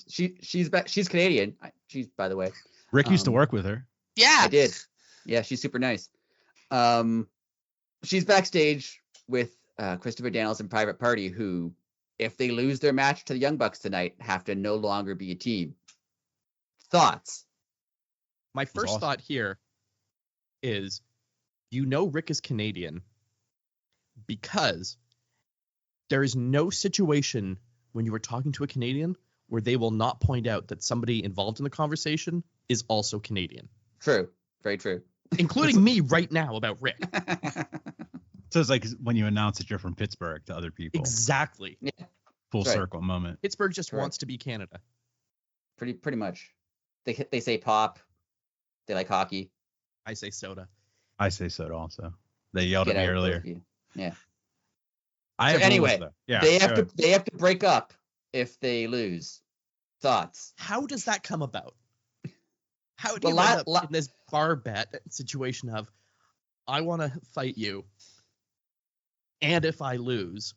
She's back. She's Canadian. She's, by the way. Rick used to work with her. Yeah. I did. Yeah, she's super nice. She's backstage with Christopher Daniels and Private Party, who, if they lose their match to the Young Bucks tonight, have to no longer be a team. Thoughts? My first awesome. thought here is You know Rick is Canadian because there is no situation when you are talking to a Canadian where they will not point out that somebody involved in the conversation is also Canadian. True. Very true. Including me right now about Rick. So it's like when you announce that you're from Pittsburgh to other people. Exactly. Yeah. Full That's right. circle moment. Pittsburgh just Correct. wants to be Canada. Pretty much. They say pop. They like hockey. I say soda. I say so also. They yelled Get at me out, both earlier. of you. Yeah. I So have rules, anyway, though. Yeah, they have go to ahead. they have to break up if they lose. Thoughts? How does that come about? How do The you la- end up la- in this bar bet situation of, I want to fight you, and if I lose,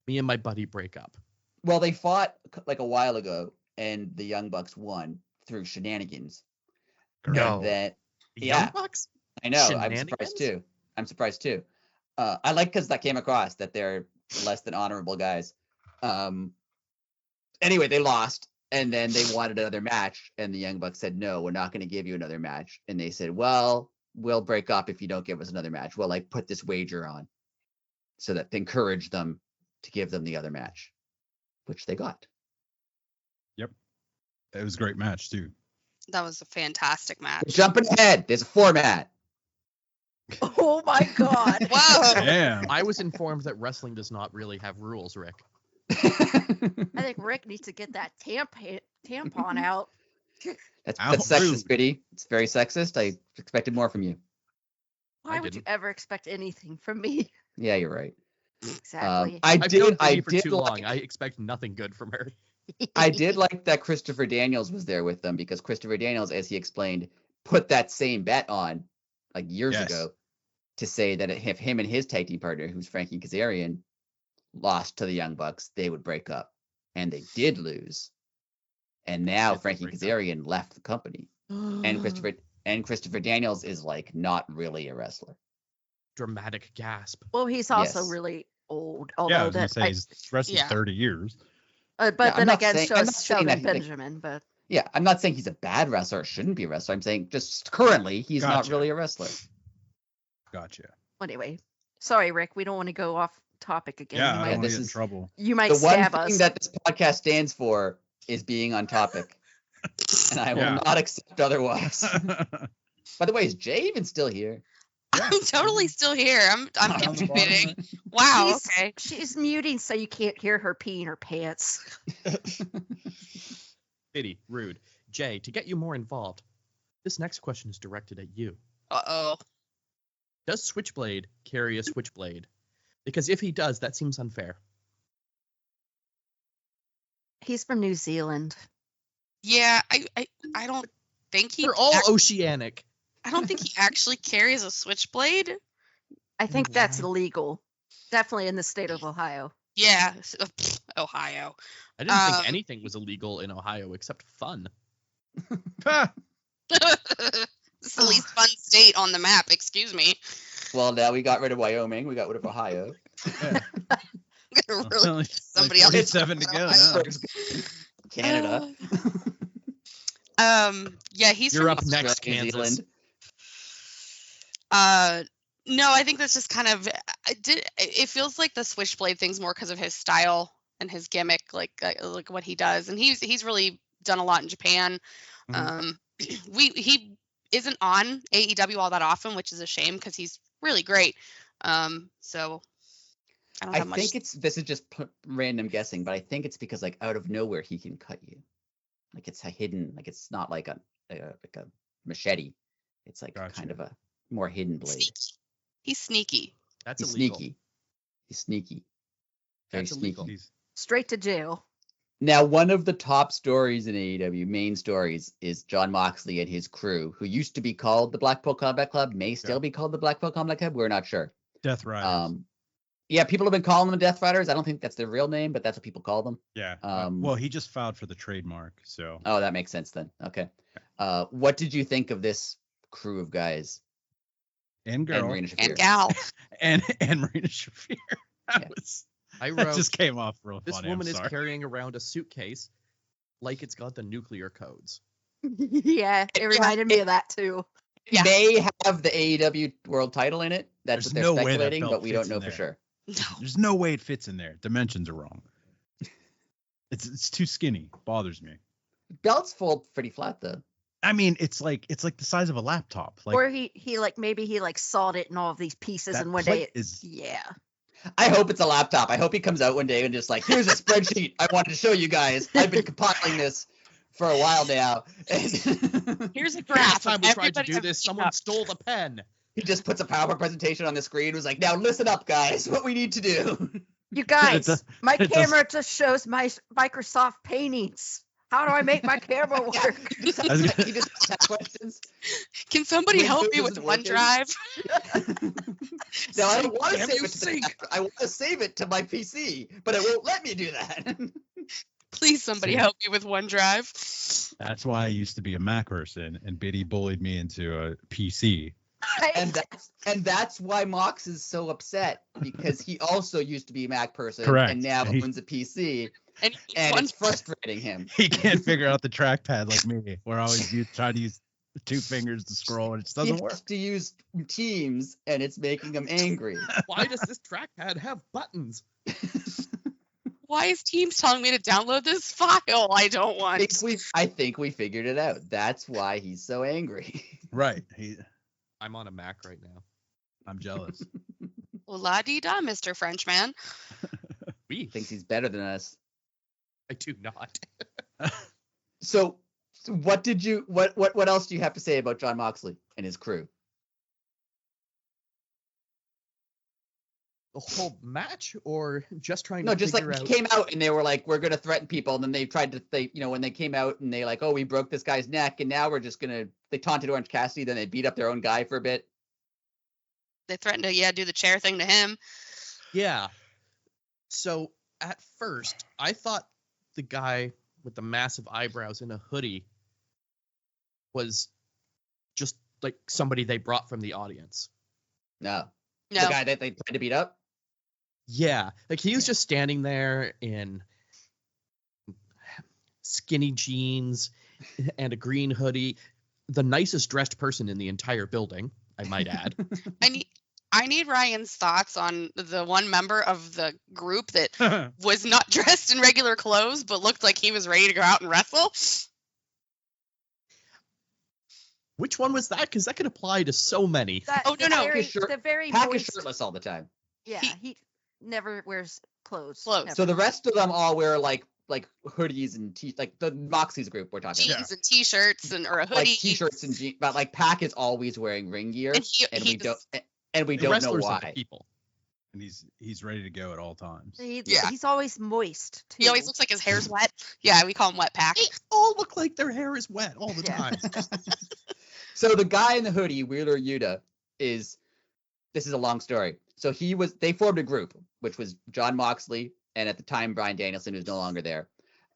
me and my buddy break up? Well, they fought like a while ago, and the Young Bucks won through shenanigans. No. And then The Yeah. Young Bucks? I know. I'm Shenanigans? surprised too. I like because that came across that they're less than honorable guys. Anyway, they lost, and then they wanted another match, and the Young Bucks said, "No, we're not going to give you another match." And they said, "Well, we'll break up if you don't give us another match. We'll like put this wager on, so that encourage them to give them the other match, which they got." It was a great match, too. That was a fantastic match. Jumping ahead, there's a format. Oh my God. Whoa. Damn. I was informed that wrestling does not really have rules, Rick. I think Rick needs to get that tampon out. That's Ouch. sexist, Biddy. It's very sexist. I expected more from you. Why would you didn't. ever expect anything from me? Yeah, you're right. Exactly. I I've known did Vicky for too like, long. I expect nothing good from her. I did like that Christopher Daniels was there with them, because Christopher Daniels, as he explained, put that same bet on like years Yes. ago to say that if him and his tag team partner, who's Frankie Kazarian, lost to the Young Bucks, they would break up. And they did lose. And now Did they Frankie break up? Kazarian left the company. And Christopher Daniels is like not really a wrestler. Dramatic gasp. Well, he's also Yes. really old. Yeah, I Although was going that, to say, he's wrestled Yeah. 30 years. but Yeah, I'm then not again, saying- so I'm is not saying Sheldon that he- Benjamin. But Yeah, I'm not saying he's a bad wrestler or shouldn't be a wrestler. I'm saying just currently he's not Gotcha. really a wrestler. Gotcha. anyway, sorry, Rick. We don't want to go off topic again. Yeah, you I might, don't want this to get in is- trouble. you might The one stab thing us. that this podcast stands for is being on topic. And I will Yeah. not accept otherwise. By the way, is Jay even still here? Yeah. I'm totally still here. I'm Down the bottom, contributing. right? Wow. she's, Okay. she's muting so you can't hear her peeing her pants. Pity, rude. Jay, to get you more involved, this next question is directed at you. Uh-oh. Does Switchblade carry a switchblade? Because if he does, that seems unfair. He's from New Zealand. Yeah, I don't think he They're all ac- oceanic. I don't think he actually carries a switchblade. I think that's Why? illegal. Definitely in the state of Ohio. Yeah, Ohio. I didn't think Um, anything was illegal in Ohio except fun. It's the least fun state on the map, excuse me. Well, now we got rid of Wyoming. We got rid of Ohio. Yeah. I'm gonna really Only somebody else 47 to talk go about now. Canada. Yeah, he's You're from up next, New Kansas. Zealand. No, I think that's just kind of it feels like the switchblade thing's more because of his style and his gimmick, like what he does, and he's really done a lot in Japan. Mhm. He isn't on AEW all that often, which is a shame because he's really great. So I don't I have much. think this is just random guessing, but I think it's because like out of nowhere he can cut you. Like it's a hidden, like it's not like a machete. It's like Gotcha. kind of a more hidden blade. Sneaky. He's sneaky. That's He's illegal. sneaky. He's sneaky. Very That's sneaky. illegal. He's- Straight to jail. Now, one of the top stories in AEW, main stories, is John Moxley and his crew, who used to be called the Blackpool Combat Club, may still be called the Blackpool Combat Club. We're not sure. Death Riders. Yeah, people have been calling them Death Riders. I don't think that's their real name, but that's what people call them. Yeah. Um, Well, he just filed for the trademark, so Oh, that makes sense then. Okay. What did you think of this crew of guys? and And girl Marina Shafir. And gal. and Marina Shafir. Yeah. I That wrote, just came off real this funny. woman I'm is sorry. carrying around a suitcase like it's got the nuclear codes. Yeah, it reminded me of that too. Yeah. may have the AEW world title in it. That's There's what they're no way that speculating, belt but we don't fits in know for there. sure. No. There's no way it fits in there. Dimensions are wrong. It's too skinny. Bothers me. Belts fold pretty flat though. I mean, it's like the size of a laptop. Like Or he like maybe he like sawed it in all of these pieces, that and one plate day is yeah. I hope it's a laptop. I hope he comes out one day and just like, here's a spreadsheet I wanted to show you guys. I've been compiling this for a while now. And Here's a graph. Last time of we tried to everybody do I've this, beat someone up. stole the pen. he just puts a PowerPoint presentation on the screen. Was like, now listen up, guys. What we need to do. You guys, does- my it does- camera just shows my Microsoft paintings. How do I make my camera work? he just I was gonna- he just asks questions. Can somebody Windows help me with isn't working. OneDrive? Now I don't want to Damn save you, it to the sync. desktop. I want to save it to my PC, but it won't let me do that. Please, somebody See. help me with OneDrive. That's why I used to be a Mac person, and Biddy bullied me into a PC. and that's why Mox is so upset, because he also used to be a Mac person Correct. and now He- owns a PC, And, and one, it's frustrating him. He can't figure out the trackpad like me, where I always try to use 2 fingers to scroll, and it just doesn't He work. has to use Teams, and it's making him angry. Why does this trackpad have buttons? why is Teams telling me to download this file I don't want? I think we figured it out. That's why he's so angry. Right. I'm on a Mac right now. I'm jealous. La di da, Mr. Frenchman. We Thinks he's better than us. I do not. So what else do you have to say about Jon Moxley and his crew? The whole match, or just trying No, to just like figure he out? came out and they were like, we're gonna threaten people, and then they tried to when they came out and they like, oh, we broke this guy's neck, and now we're just gonna they taunted Orange Cassidy, then they beat up their own guy for a bit. They threatened to do the chair thing to him. Yeah. So at first, I thought the guy with the massive eyebrows in a hoodie was just like somebody they brought from the audience. No. No, The guy that they tried to beat up? Yeah, like he was just standing there in skinny jeans and a green hoodie, the nicest dressed person in the entire building, I might add. I need Ryan's thoughts on the one member of the group that was not dressed in regular clothes but looked like he was ready to go out and wrestle. Which one was that? Because that could apply to so many. Oh, no, Very, his shirt- the very Pack is moist. shirtless all the time. Yeah, he never wears clothes. Clothes. Never. So the rest of them all wear like hoodies and like the Moxie's group we're talking Jeans about. and t-shirts or a hoodie. Like t-shirts and jeans, but like Pack is always wearing ring gear, And he we just- don't and we The don't know wrestlers are the why. people. And he's ready to go at all times. Yeah. He's always moist too. He always looks like his hair's wet. Yeah, we call him Wet Pack. They all look like their hair is wet all the Yeah. time. So the guy in the hoodie, Wheeler Yuta, this is a long story. So they formed a group, which was Jon Moxley, and at the time Bryan Danielson, who's no longer there,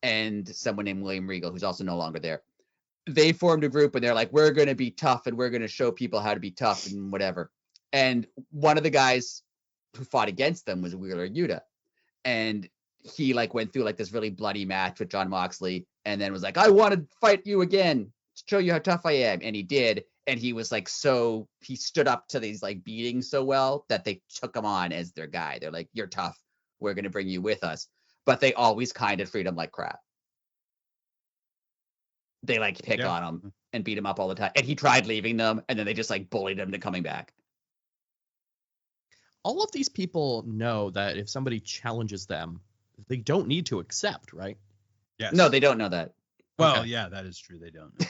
and someone named William Regal, who's also no longer there. They formed a group and they're like, we're going to be tough and we're going to show people how to be tough and whatever. And one of the guys who fought against them was Wheeler Yuta. And he like went through like this really bloody match with Jon Moxley and then was like, I want to fight you again, show you how tough I am. And he did. And he was like, he stood up to these like beatings so well that they took him on as their guy. They're like, you're tough. We're going to bring you with us. But they always kind of treat him like crap. They like pick on him and beat him up all the time. And he tried leaving them and then they just like bullied him to coming back. All of these people know that if somebody challenges them, they don't need to accept, right? Yes. No, they don't know that. Well, Okay. yeah, that is true. They don't know.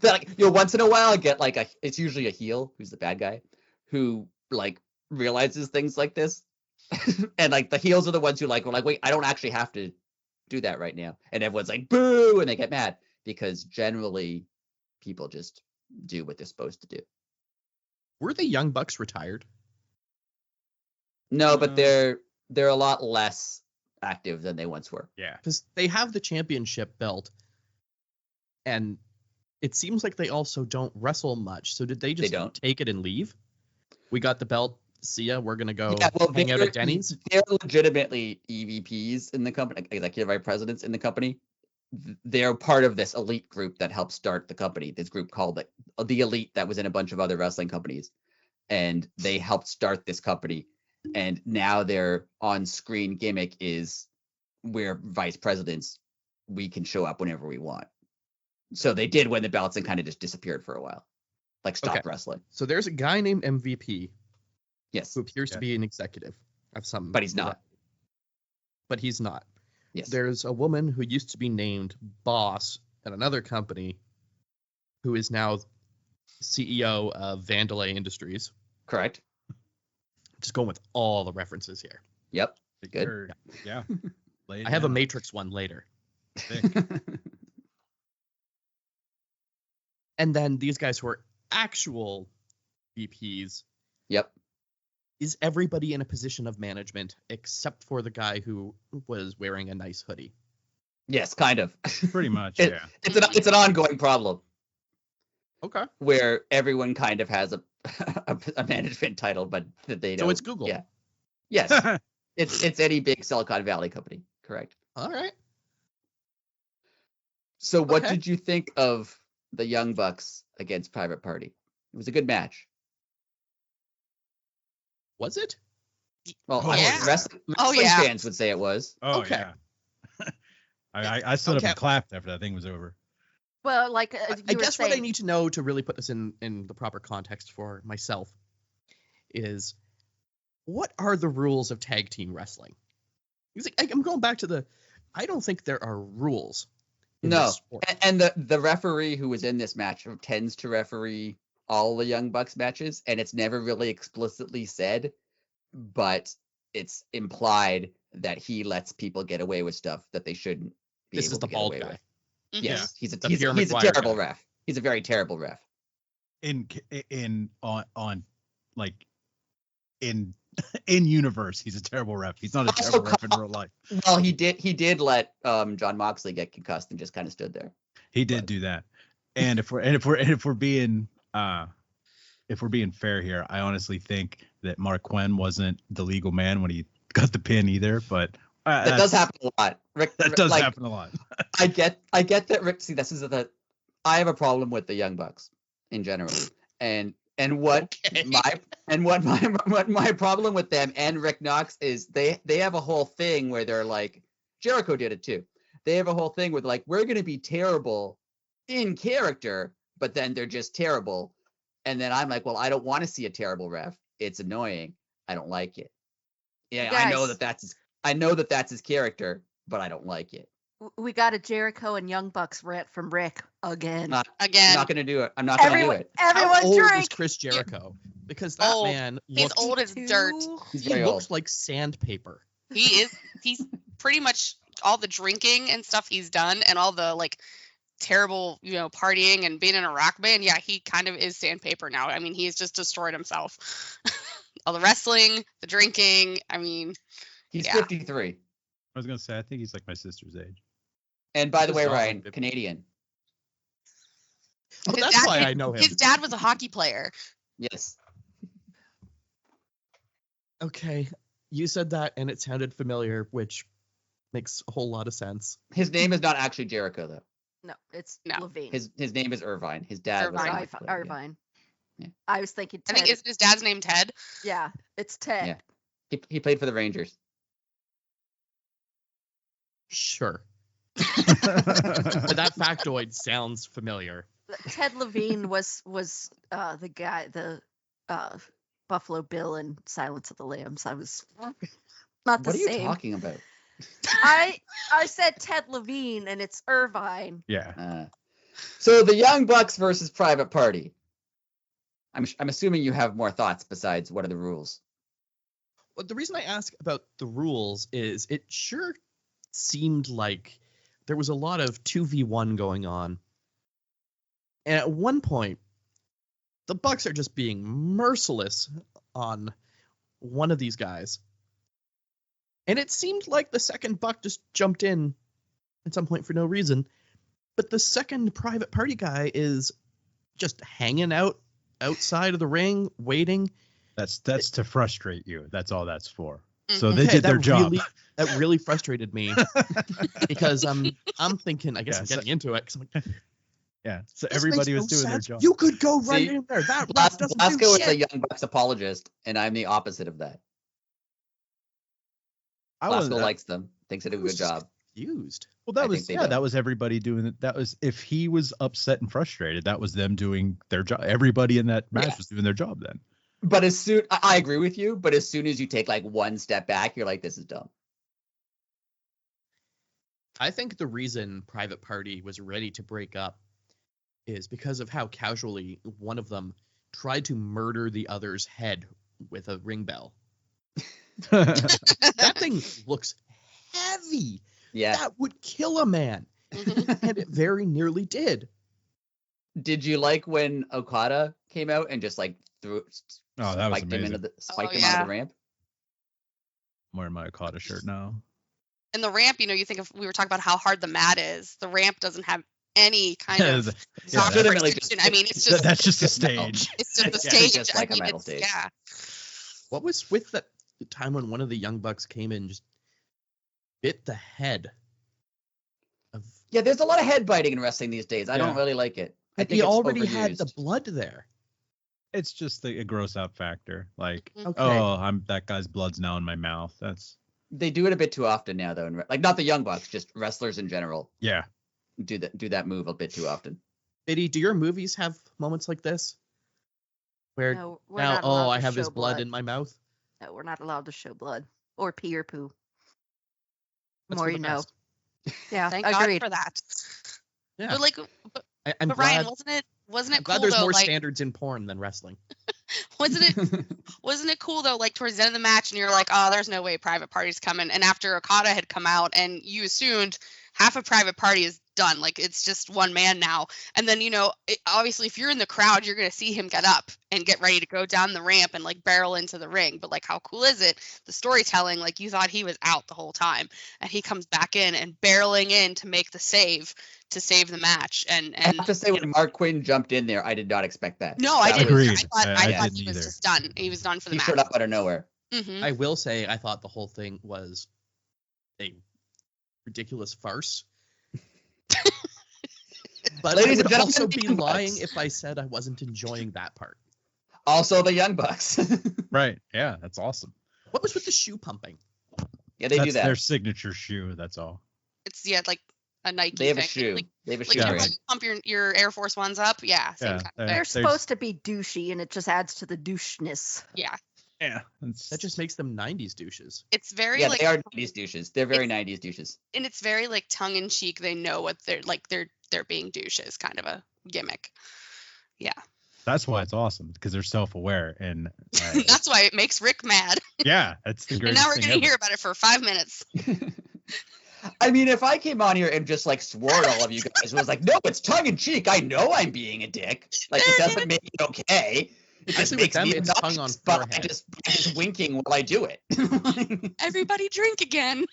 They're like, once in a while I get like it's usually a heel who's the bad guy who like realizes things like this. And like the heels are the ones who like were like, wait, I don't actually have to do that right now. And everyone's like, boo, and they get mad because generally people just do what they're supposed to do. Were the Young Bucks retired? No, but they're a lot less active than they once were. Yeah. Because they have the championship belt, and it seems like they also don't wrestle much. So did they just don't. take it and leave? We got the belt. See ya. We're gonna go Yeah, well, hang out they're- at Denny's. They're legitimately EVPs in the company, executive vice presidents in the company. they're part of this elite group that helped start the company. This group called the Elite that was in a bunch of other wrestling companies, and they helped start this company. And now their on-screen gimmick is we're vice presidents. We can show up whenever we want. So they did win the belts and kind of just disappeared for a while, like stopped wrestling. So there's a guy named MVP Yes, who appears to be an executive of some, but he's not. But he's not. Yes, There's a woman who used to be named Boss at another company, who is now CEO of Vandalay Industries. correct. Just going with all the references here. Yep, Big good. nerd. Yeah. Lay it I have a down. Matrix one later. Sick. And then these guys who are actual VPs, Yep. is everybody in a position of management except for the guy who was wearing a nice hoodie. Yes, kind of. Pretty much, It- yeah. It's an ongoing problem Okay. where everyone kind of has a management title, but that they don't. So it's Google. Yeah. Yes. It's any big Silicon Valley company. Correct. All right. So what Okay. did you think of the Young Bucks against Private Party? It was a good match. Was it? Well, Oh, yeah. wrestling yeah. fans would say it was. Oh, Okay. yeah. I stood up Okay. and clapped after that thing was over. Well, like I you were guess what I saying, need to know to really put this in the proper context for myself is, what are the rules of tag team wrestling? Because I'm going back to I don't think there are rules in No. this sport. And the referee who was in this match tends to referee all the Young Bucks matches, and it's never really explicitly said, but it's implied that he lets people get away with stuff that they shouldn't be This able is to the get bald away guy. with. Mhm. Yes, he's The a Pierre McGuire terrible guy. ref. He's a very terrible ref. In universe, he's a terrible ref. He's not a Also, terrible ref in real life. Well, he did let John Moxley get concussed and just kind of stood there. He did do that. And if we're being fair here, I honestly think that Mark Quinn wasn't the legal man when he got the pin either. But That does happen a lot. Rick, That does like, happen a lot. I get that Rick. See, this is I have a problem with the Young Bucks in general, and what Okay. my problem with them and Rick Knox is they have a whole thing where they're like, Jericho did it too. They have a whole thing with like, we're gonna be terrible in character, but then they're just terrible. And then I'm like, well, I don't want to see a terrible ref. It's annoying. I don't like it. Yeah, I know Guys. that's his character, but I don't like it. we got a Jericho and Young Bucks rant from Rick again. I'm Again, not gonna do it. I'm not gonna do Everyone, it. How everyone old is drink. Chris Jericho? Because that Old. man he's looks, old as dirt. He's he very looks old. like sandpaper. He's pretty much all the drinking and stuff he's done, and all the like terrible, partying and being in a rock band. Yeah, he kind of is sandpaper now. I mean, he's just destroyed himself. All the wrestling, the drinking. I mean, He's yeah. 53. I was gonna say I think he's like my sister's age. And by the Just way, sounds like Ryan, 50. Canadian. Oh, his that's dad- why I know him. his dad was a hockey player. Yes. Okay, you said that and it sounded familiar, which makes a whole lot of sense. His name is not actually Jericho though. No, it's No. Levine. His name is Irvine. His dad was a Irvine. hockey player, yeah. Irvine. Yeah. I was thinking I Ted. think isn't his dad's name Ted? Yeah, it's Ted. Yeah. He played for the Rangers. Sure. But that factoid sounds familiar. Ted Levine was the guy, the Buffalo Bill in Silence of the Lambs. I was not the What are you same. talking about? I said Ted Levine and it's Irvine. Yeah. So the Young Bucks versus Private Party. I'm assuming you have more thoughts besides what are the rules. Well, the reason I ask about the rules is it sure seemed like there was a lot of 2v1 going on. And at one point, the Bucks are just being merciless on one of these guys. And it seemed like the second Buck just jumped in at some point for no reason. But the second Private Party guy is just hanging outside of the ring, waiting. That's to frustrate you. That's all that's for. So they did their job. That really frustrated me because I'm thinking, I guess Yeah, I'm getting into it. 'Cause I'm like, Yeah. So this everybody makes was no doing their sense. job. You could go right See, in there. That ref doesn't do Blasco is a shit. Young Bucks apologist, and I'm the opposite of that. I Blasco was likes them, thinks they do a good job. Used. Well, that I was think they don't. that was everybody doing it. That was if he was upset and frustrated, that was them doing their job. Everybody in that match Yeah. was doing their job then. But I agree with you, but as soon as you take like one step back, you're like, this is dumb. I think the reason Private Party was ready to break up is because of how casually one of them tried to murder the other's head with a ring bell. That thing looks heavy. Yeah. That would kill a man. And it very nearly did. Did you like when Okada came out and just like Oh, that was spiked him amazing. spiked him yeah. onto the ramp? I'm wearing my Okada shirt now. And the ramp, you think of we were talking about how hard the mat is. The ramp doesn't have any kind of Yeah, soft legitimately protection. just- I mean, it's just That's just a stage. it's just the Yeah, stage. just I like a mean, metal it's- stage. Yeah. What was with the time when one of the Young Bucks came in and just bit the head of... Yeah, there's a lot of head biting in wrestling these days. I don't Yeah. really like it. I But think he it's already had the overused. blood there. It's just a gross out factor. Like, Okay. oh, that guy's blood's now in my mouth. That's They do it a bit too often now, though. Like not the Young Bucks, just wrestlers in general yeah. do that move a bit too often. Biddy, do your movies have moments like this? Where No, we're now, not allowed I to have his show blood in my mouth? No, we're not allowed to show blood or pee or poo. That's More for you the know. best. Yeah, Thank agreed. God for that. Yeah. But like, I'm but glad, Ryan, wasn't I'm it glad cool there's though? more Like, standards in porn than wrestling. wasn't it cool though? Like towards the end of the match, and you're like, oh, there's no way Private Party's coming. And after Okada had come out, and you assumed half of Private Party is done, like it's just one man now. And then obviously, if you're in the crowd, you're gonna see him get up and get ready to go down the ramp and like barrel into the ring. But like, how cool is it? The storytelling, like you thought he was out the whole time, and he comes back in and barreling in to make the save to save the match. And I have to say, when Mark Quinn jumped in there, I did not expect that. no, I That didn't. was- Agreed. I I thought didn't he was either. just done. He was done for the He match. showed up out of nowhere. Mhm. I will say I thought the whole thing was a ridiculous farce. But Ladies I and would also gentlemen, be Young lying Bucks. if I said I wasn't enjoying that part. Also, the Young Bucks. Right. Yeah, that's awesome. What was with the shoe pumping? Yeah, they that's do that. their signature shoe. That's all. It's like a Nike. They have a thing. shoe. Like, They have a like shoe you Yeah. brand. pump your Air Force Ones up. Yeah, same Yeah, kind of they're- thing. They're supposed to be douchey, and it just adds to the doucheness. Yeah, Yeah. That just makes them 90s douches. it's very Yeah, like, they are 90s douches. They're very 90s douches. and it's very like tongue in cheek. They know what they're being douches, kind of a gimmick. Yeah, That's why it's awesome because they're self-aware and that's why it makes Rick mad. yeah, that's the And greatest now we're thing gonna ever. hear about it for 5 minutes. I mean, if I came on here and just like swore at all of you guys, was like, no, it's tongue in cheek. I know I'm being a dick. Like it doesn't make it okay. It just Actually, with makes them, me it's tongue on obnoxious, but forehead. I'm just winking while I do it. Everybody drink again.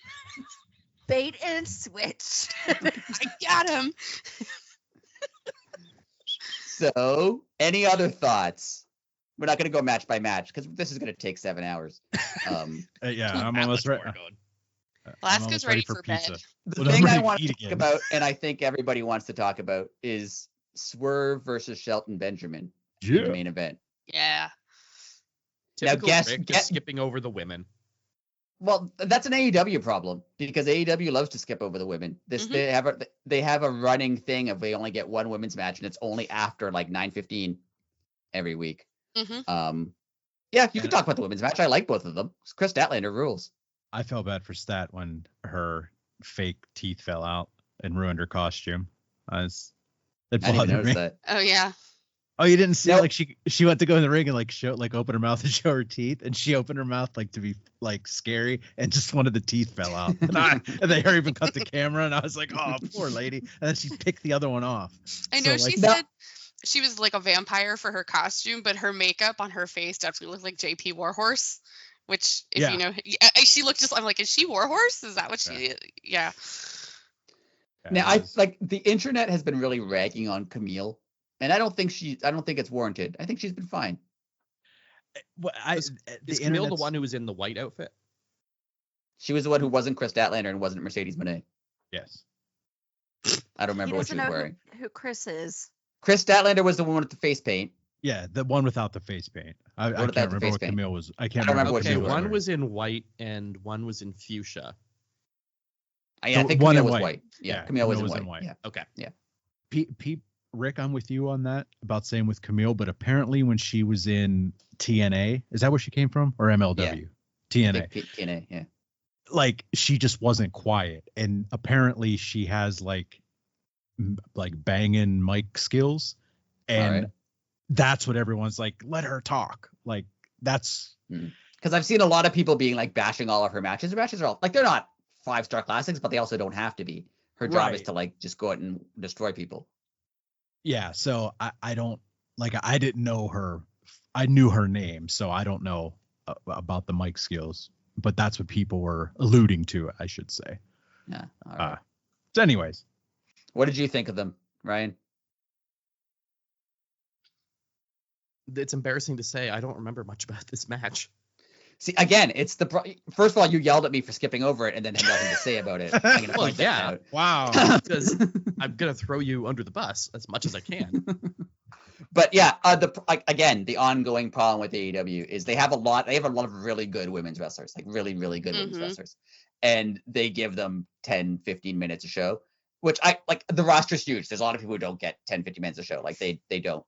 Bait and switch. I got him. So, any other thoughts? We're not going to go match by match because this is going to take 7 hours. Yeah, I'm That almost much right. more going. I'm Blasco's almost ready for bed. The Well, I'm thing I ready to want eat to talk again. about, and I think everybody wants to talk about, is Swerve versus Shelton Benjamin in the Yeah. main event. Yeah. Typical guess- Rick guess- just skipping over the women. Well, that's an AEW problem because AEW loves to skip over the women. Mhm. They have a running thing of they only get one women's match and it's only after like 9:15 every week. Mhm. Yeah, you can talk about the women's match. I like both of them. Chris Statlander rules. I felt bad for Stat when her fake teeth fell out and ruined her costume. It I didn't bothered even me. notice that. Oh yeah. Oh, you didn't see Nope. like she went to go in the ring and like open her mouth and show her teeth, and she opened her mouth like to be like scary, and just one of the teeth fell out. And they even cut the camera, and I was like, oh, poor lady. And then she picked the other one off. I know So, she like, said she was like a vampire for her costume, but her makeup on her face definitely looked like JP Warhorse, which if Yeah. you know, she looked just. I'm like, is she Warhorse? Is that what she? Yeah. Now I like the internet has been really ragging on Camille, and I don't think it's warranted. I think she's been fine. Well, Is Camille the one who was in the white outfit? She was the one who wasn't Chris Statlander and wasn't Mercedes Moné. Yes. I don't He remember what she doesn't was know wearing. who Chris is. Chris Statlander was the one with the face paint. Yeah, the one without the face paint. I without can't the remember face what paint. Camille was. I I can't don't remember remember what what she Okay, Camille was one wearing. was in white and one was in fuchsia. I The think one Camille in was white. white. Yeah, Yeah, Camille was Camille in white. Yeah. Okay. Rick, I'm with you on that about same with Camille, but apparently when she was in TNA, is that where she came from or MLW? TNA. TNA, yeah. Like she just wasn't quiet, and apparently she has like banging mic skills, and Alright. that's what everyone's like. Let her talk. Like that's Because I've seen a lot of people being like bashing all of her matches. Her matches are all like they're not 5-star classics, but they also don't have to be. Her job is Right. to like just go out and destroy people. yeah. So I don't like. I didn't know her. I knew her name, so I don't know about the mic skills. But that's what people were alluding to, I should say. Yeah. All right. So anyways, What did you think of them, Ryan? It's embarrassing to say I don't remember much about this match. See, again, it's first of all, you yelled at me for skipping over it and then had nothing to say about it. I'm gonna Well, point that yeah. out. wow. Because I'm gonna throw you under the bus as much as I can. But yeah, again, the ongoing problem with AEW is they have a lot of really good women's wrestlers, like really, really good women's Mhm. wrestlers. And they give them 10, 15 minutes a show, which I like. The roster's huge. There's a lot of people who don't get 10, 15 minutes a show. Like they don't.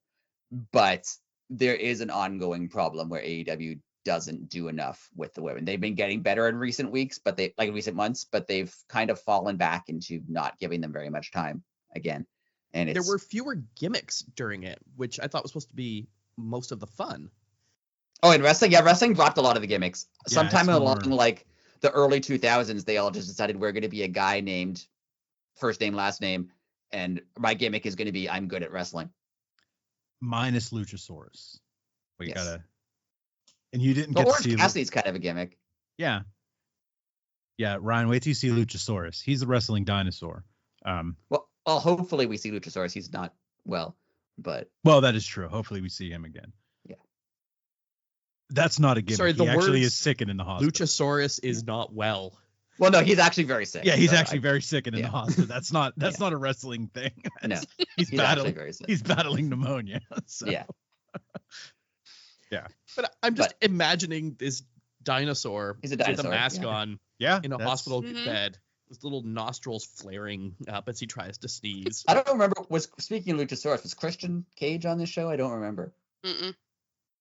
But there is an ongoing problem where AEW doesn't do enough with the women. They've been getting better in recent weeks, but recent months, but they've kind of fallen back into not giving them very much time again. And There it's were fewer gimmicks during it, which I thought was supposed to be most of the fun. Oh, in wrestling, yeah, wrestling dropped a lot of the gimmicks. Yeah, Sometime it's along more- like the early 2000s, they all just decided we're going to be a guy named first name, last name, and my gimmick is going to be I'm good at wrestling. Minus Luchasaurus. We Yes. gotta. And you didn't But get to Orange see. Cassidy's kind of a gimmick. Yeah. Yeah, Ryan, wait till you see Luchasaurus. He's the wrestling dinosaur. Well, hopefully we see Luchasaurus. He's not well, but Well, that is true. Hopefully we see him again. Yeah. That's not a gimmick. Sorry, the he actually words is sick and in the hospital. Luchasaurus is not well. well, no, he's actually very sick. Yeah, he's so actually very sick and in yeah. the hospital. That's not Yeah. a wrestling thing. No, he's he's actually battling very sick. he's battling pneumonia. So. Yeah. But I'm just imagining this dinosaur, He's a with dinosaur, a mask yeah. on Yeah. in a that's- hospital Mhm. bed, with little nostrils flaring up as he tries to sneeze. I don't remember. Speaking of Luchasaurus, was Christian Cage on this show? I don't remember. Mm-mm.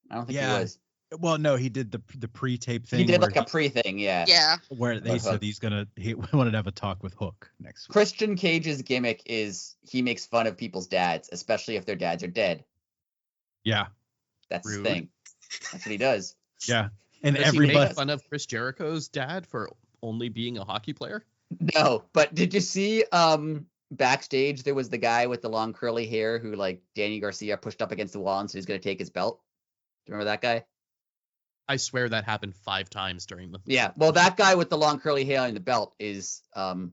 I don't think Yeah. he was. Well, no, he did the pre-tape thing. He did where like a pre-thing, yeah. Yeah. where they About said Hook. he wanted to have a talk with Hook next week. Christian Cage's gimmick is he makes fun of people's dads, especially if their dads are dead. Yeah. That's his Rude. thing. That's what he does. Yeah. And Does he everybody make fun of Chris Jericho's dad for only being a hockey player? No, but did you see backstage there was the guy with the long curly hair who like Danny Garcia pushed up against the wall and said he's gonna take his belt? Do you remember that guy? I swear that happened 5 times during the. Yeah. Well, that guy with the long curly hair and the belt is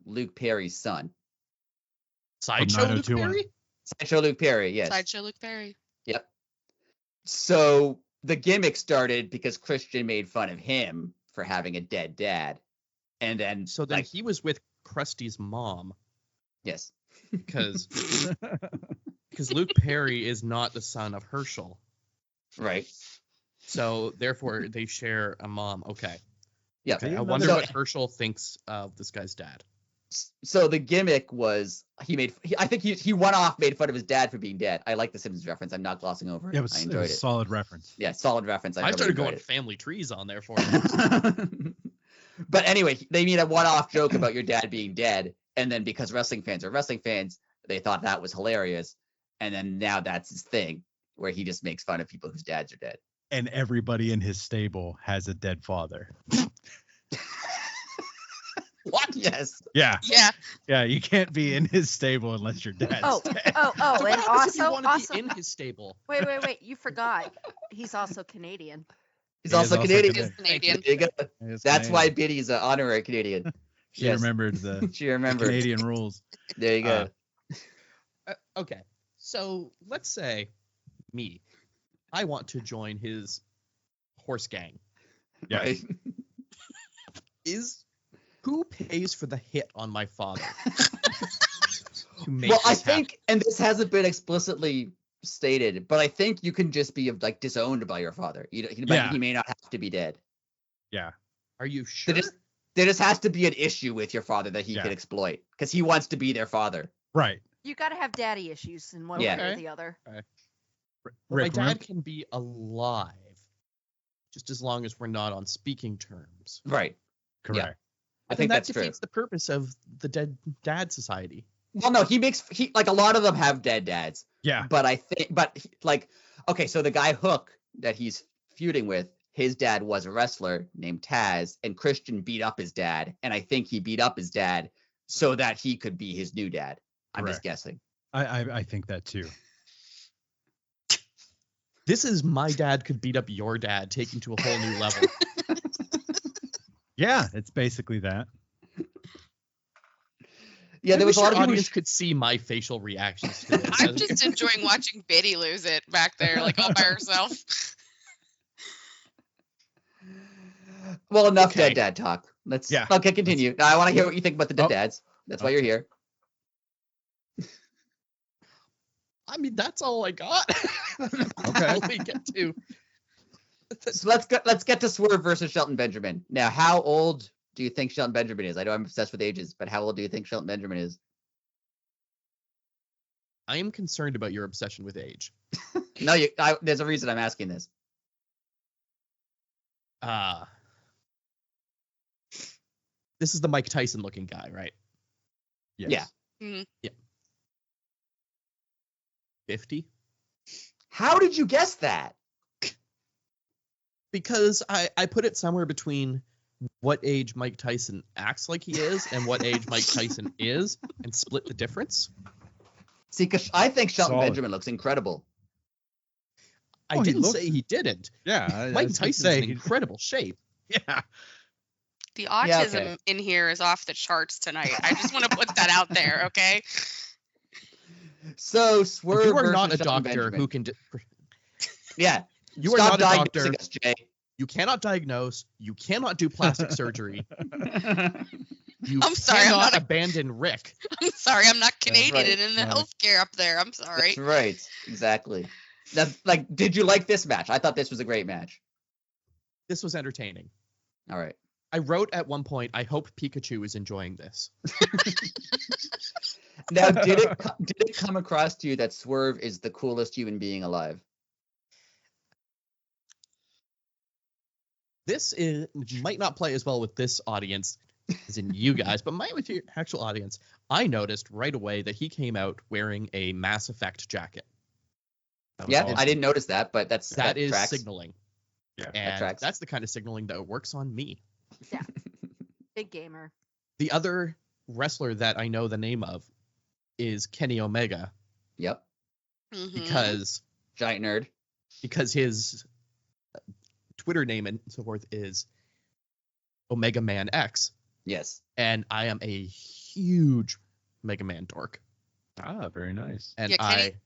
Luke Perry's son. Sideshow Luke 90210. Perry? Sideshow Luke Perry, yes. Sideshow Luke Perry. Yep. So the gimmick started because Christian made fun of him for having a dead dad. And then So then like, he was with Krusty's mom yes. because Luke Perry is not the son of Herschel. Right. So therefore they share a mom. Okay. Yeah. Okay, I Another- wonder So- what Herschel thinks of this guy's dad. So the gimmick was I think he one off made fun of his dad for being dead. I like the Simpsons reference. I'm not glossing over it. Yeah, I it enjoyed was it. solid reference. Yeah, solid reference. I really started enjoyed going it. family trees on there for him. But anyway, they made a one-off joke about your dad being dead, and then because wrestling fans are wrestling fans, they thought that was hilarious, and then now that's his thing, where he just makes fun of people whose dads are dead. And everybody in his stable has a dead father. What? Yes. Yeah. Yeah. Yeah. You can't be in his stable unless your dad's Oh, dead. oh, So and what happens if you also, want to also, be in his stable? wait, you forgot. He's also Canadian. He's He is also also Canadian. He's Canadian. There you go. It's That's why Canadian. Biddy's an honorary Canadian. She yes. remembered the She remembered. Canadian rules. There you go. Okay, so let's say me, I want to join his horse gang. Yeah. Right? Is Who pays for the hit on my father? To make Well, I this happen? think, and this hasn't been explicitly stated, but I think you can just be like disowned by your father. He may not have to be dead. Yeah. Are you sure? There just has to be an issue with your father that he could exploit because he wants to be their father. Right. You got to have daddy issues in one Yeah. way or the other. But Rick, my dad remember- can be alive, just as long as we're not on speaking terms. Right. Correct. I Then think that that's true. defeats the purpose of the Dead Dad Society. Well, no, he like a lot of them have dead dads. Yeah. But okay, so the guy Hook that he's feuding with, his dad was a wrestler named Taz, and Christian beat up his dad, and I think he beat up his dad so that he could be his new dad. I'm just guessing. I think that too. This is my dad could beat up your dad, taking to a whole new level. Yeah, it's basically that. Yeah, I there was wish a lot your of people. audience could see my facial reactions to this. I'm just enjoying watching Biddy lose it back there, like all by herself. Well, enough Okay. dead dad talk. Let's Yeah. Okay, continue. Now I want to hear what you think about the dead Oh. dads. That's why you're here. I mean, that's all I got. Okay. All we get to. So let's get to Swerve versus Shelton Benjamin. Now, how old do you think Shelton Benjamin is? I know I'm obsessed with ages, but how old do you think Shelton Benjamin is? I am concerned about your obsession with age. No, there's a reason I'm asking this. This is the Mike Tyson looking guy, right? Yes. Yeah. 50? How did you guess that? Because I put it somewhere between what age Mike Tyson acts like he is and what age Mike Tyson is, and split the difference. See, because I think Shelton Solid. Benjamin looks incredible. I Oh, he didn't looks- say he didn't. Yeah. Mike Tyson's in incredible shape. Yeah. The autism okay. in here is off the charts tonight. I just want to put that out there, okay? So Swerve You are versus not a Shelton doctor Benjamin. who can. Yeah. You are Stop not a doctor. diagnosing us, Jay. You cannot diagnose. You cannot do plastic surgery. You I'm sorry, I'm cannot not a- abandon Rick. I'm sorry, I'm not Canadian right. and in the No. healthcare up there. I'm sorry. That's right. Exactly. Did you like this match? I thought this was a great match. This was entertaining. All right. I wrote at one point, I hope Pikachu is enjoying this. Now, did it come across to you that Swerve is the coolest human being alive? This might not play as well with this audience as in you guys, but might with your actual audience. I noticed right away that he came out wearing a Mass Effect jacket. That was Yeah, awesome. I didn't notice that, but that That is tracks. signaling. Yeah, And tracks. that's the kind of signaling that works on me. Big gamer. The other wrestler that I know the name of is Kenny Omega Yep. Mhm. Giant nerd. because his Twitter name and so forth is Omega Man X, Yes. and I am a huge Mega Man dork. Ah, very nice. And Yeah, Kenny-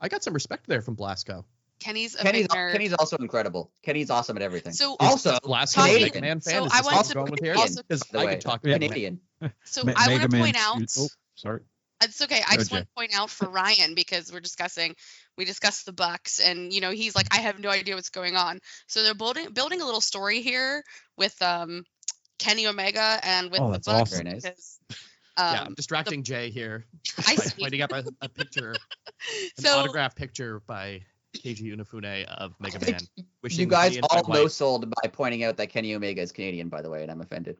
I got some respect there from Blasco. Kenny's a big nerd. Kenny's also incredible. Kenny's awesome at everything. So also, Blasco a Canadian. Mega Man fan. So is I this want what's to going with here? also- Because by the I way. could talk about Canadian. so I want to Mega point Man out. Oh, sorry. It's okay. I just Okay. want to point out for Ryan because we discussed the Bucks, and he's like, I have no idea what's going on. So they're building a little story here with Kenny Omega and with Oh, the that's Bucks. awesome. Very nice. Because, Yeah, I'm distracting Jay here I by see. pointing up a picture, an So autographed picture by Keiji Unifune of Mega I think Man. Wishing you guys me and my all no wife- sold by pointing out that Kenny Omega is Canadian, by the way, and I'm offended.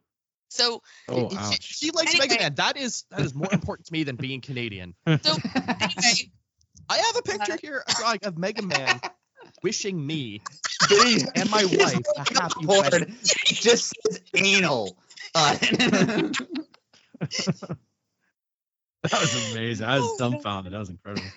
so Oh, She- ouch. She likes Anyway. Mega Man. That is more important to me than being Canadian. so anyway, I have a picture here of Mega Man wishing me and my wife a happy Board wedding. just says anal. That was amazing. I was dumbfounded. That was incredible.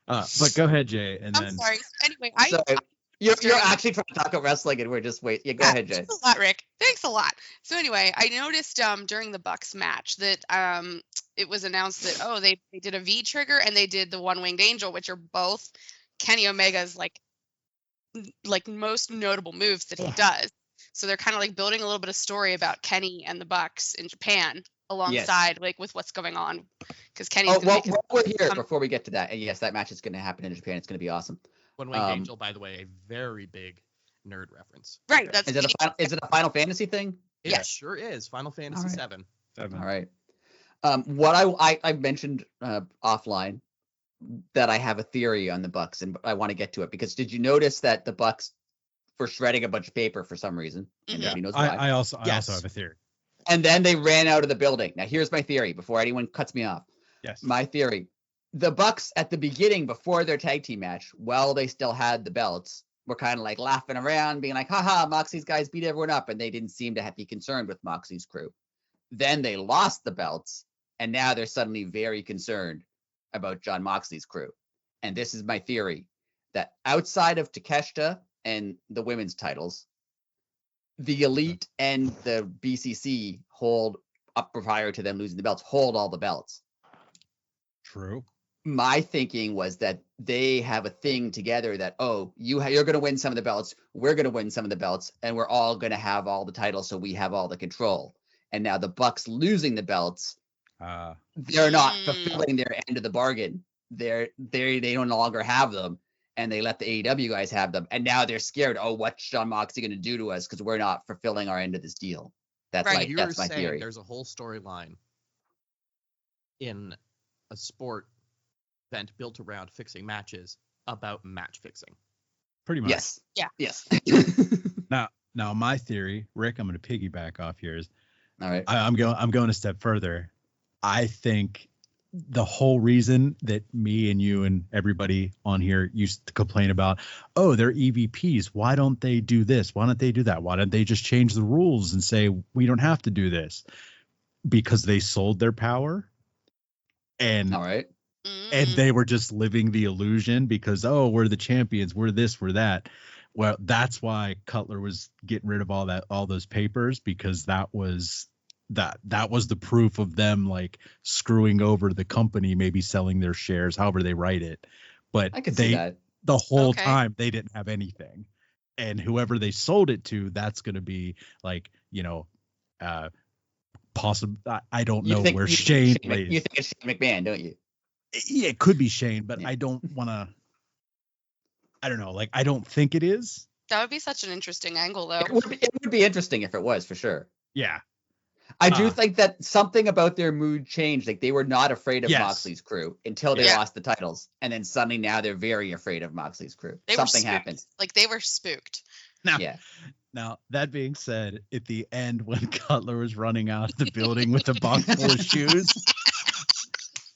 But go ahead, Jay, and I'm then sorry. Anyway, I Sorry. You're actually trying to talk about wrestling, and we're just wait. Yeah, go ahead, Jay. Thanks a lot, Rick. Thanks a lot. So anyway, I noticed during the Bucks match that it was announced that they did a V trigger and they did the One Winged Angel, which are both Kenny Omega's like most notable moves that he does. So they're kind of like building a little bit of story about Kenny and the Bucks in Japan alongside like with what's going on, because Kenny's gonna make his we're here before we get to that. And yes, that match is going to happen in Japan. It's going to be awesome. One Winged Angel, by the way, a very big nerd reference. right. That's Is it a Final Fantasy thing? It sure is. Final Fantasy VII. All right. What I mentioned offline that I have a theory on the Bucks, and I want to get to it because did you notice that the Bucks were shredding a bunch of paper for some reason? And nobody knows why. I also have a theory. And then they ran out of the building. Now here's my theory before anyone cuts me off. Yes. My theory. The Bucks at the beginning, before their tag team match, while they still had the belts, were kind of like laughing around, being like, haha, Moxley's guys beat everyone up. And they didn't seem to be concerned with Moxley's crew. Then they lost the belts. And now they're suddenly very concerned about John Moxley's crew. And this is my theory, that outside of Takeshita and the women's titles, the Elite and the BCC hold up prior to them losing the belts, hold all the belts. True. My thinking was that they have a thing together that, you're going to win some of the belts, we're going to win some of the belts, and we're all going to have all the titles, so we have all the control. And now the Bucks losing the belts, they're not fulfilling their end of the bargain. They no longer have them, and they let the AEW guys have them. And now they're scared. Oh, what's John Moxley going to do to us because we're not fulfilling our end of this deal? That's that's my theory. There's a whole storyline in a sport event built around fixing matches about match fixing. Pretty much. Yes. Yeah. Yes. Now my theory, Rick, I'm going to piggyback off yours. All right. I'm going a step further. I think the whole reason that me and you and everybody on here used to complain about, they're EVPs. Why don't they do this? Why don't they do that? Why don't they just change the rules and say we don't have to do this? Because they sold their power. And all right. And they were just living the illusion because, we're the champions, we're this, we're that. Well, that's why Cutler was getting rid of all those papers, because that was the proof of them like screwing over the company, maybe selling their shares, however they write it. But I could see that. The whole time they didn't have anything. And whoever they sold it to, that's going to be like, possible. I don't know where Shane lays. You think it's Shane McMahon, don't you? Yeah, it could be Shane, but I don't want to. I don't know. Like, I don't think it is. That would be such an interesting angle, though. It would be interesting if it was, for sure. Yeah. I do think that something about their mood changed. Like, they were not afraid of Moxley's crew until they lost the titles. And then suddenly now they're very afraid of Moxley's crew. Something happened. Like, they were spooked. Now, that being said, at the end, when Cutler was running out of the building with the box full of shoes,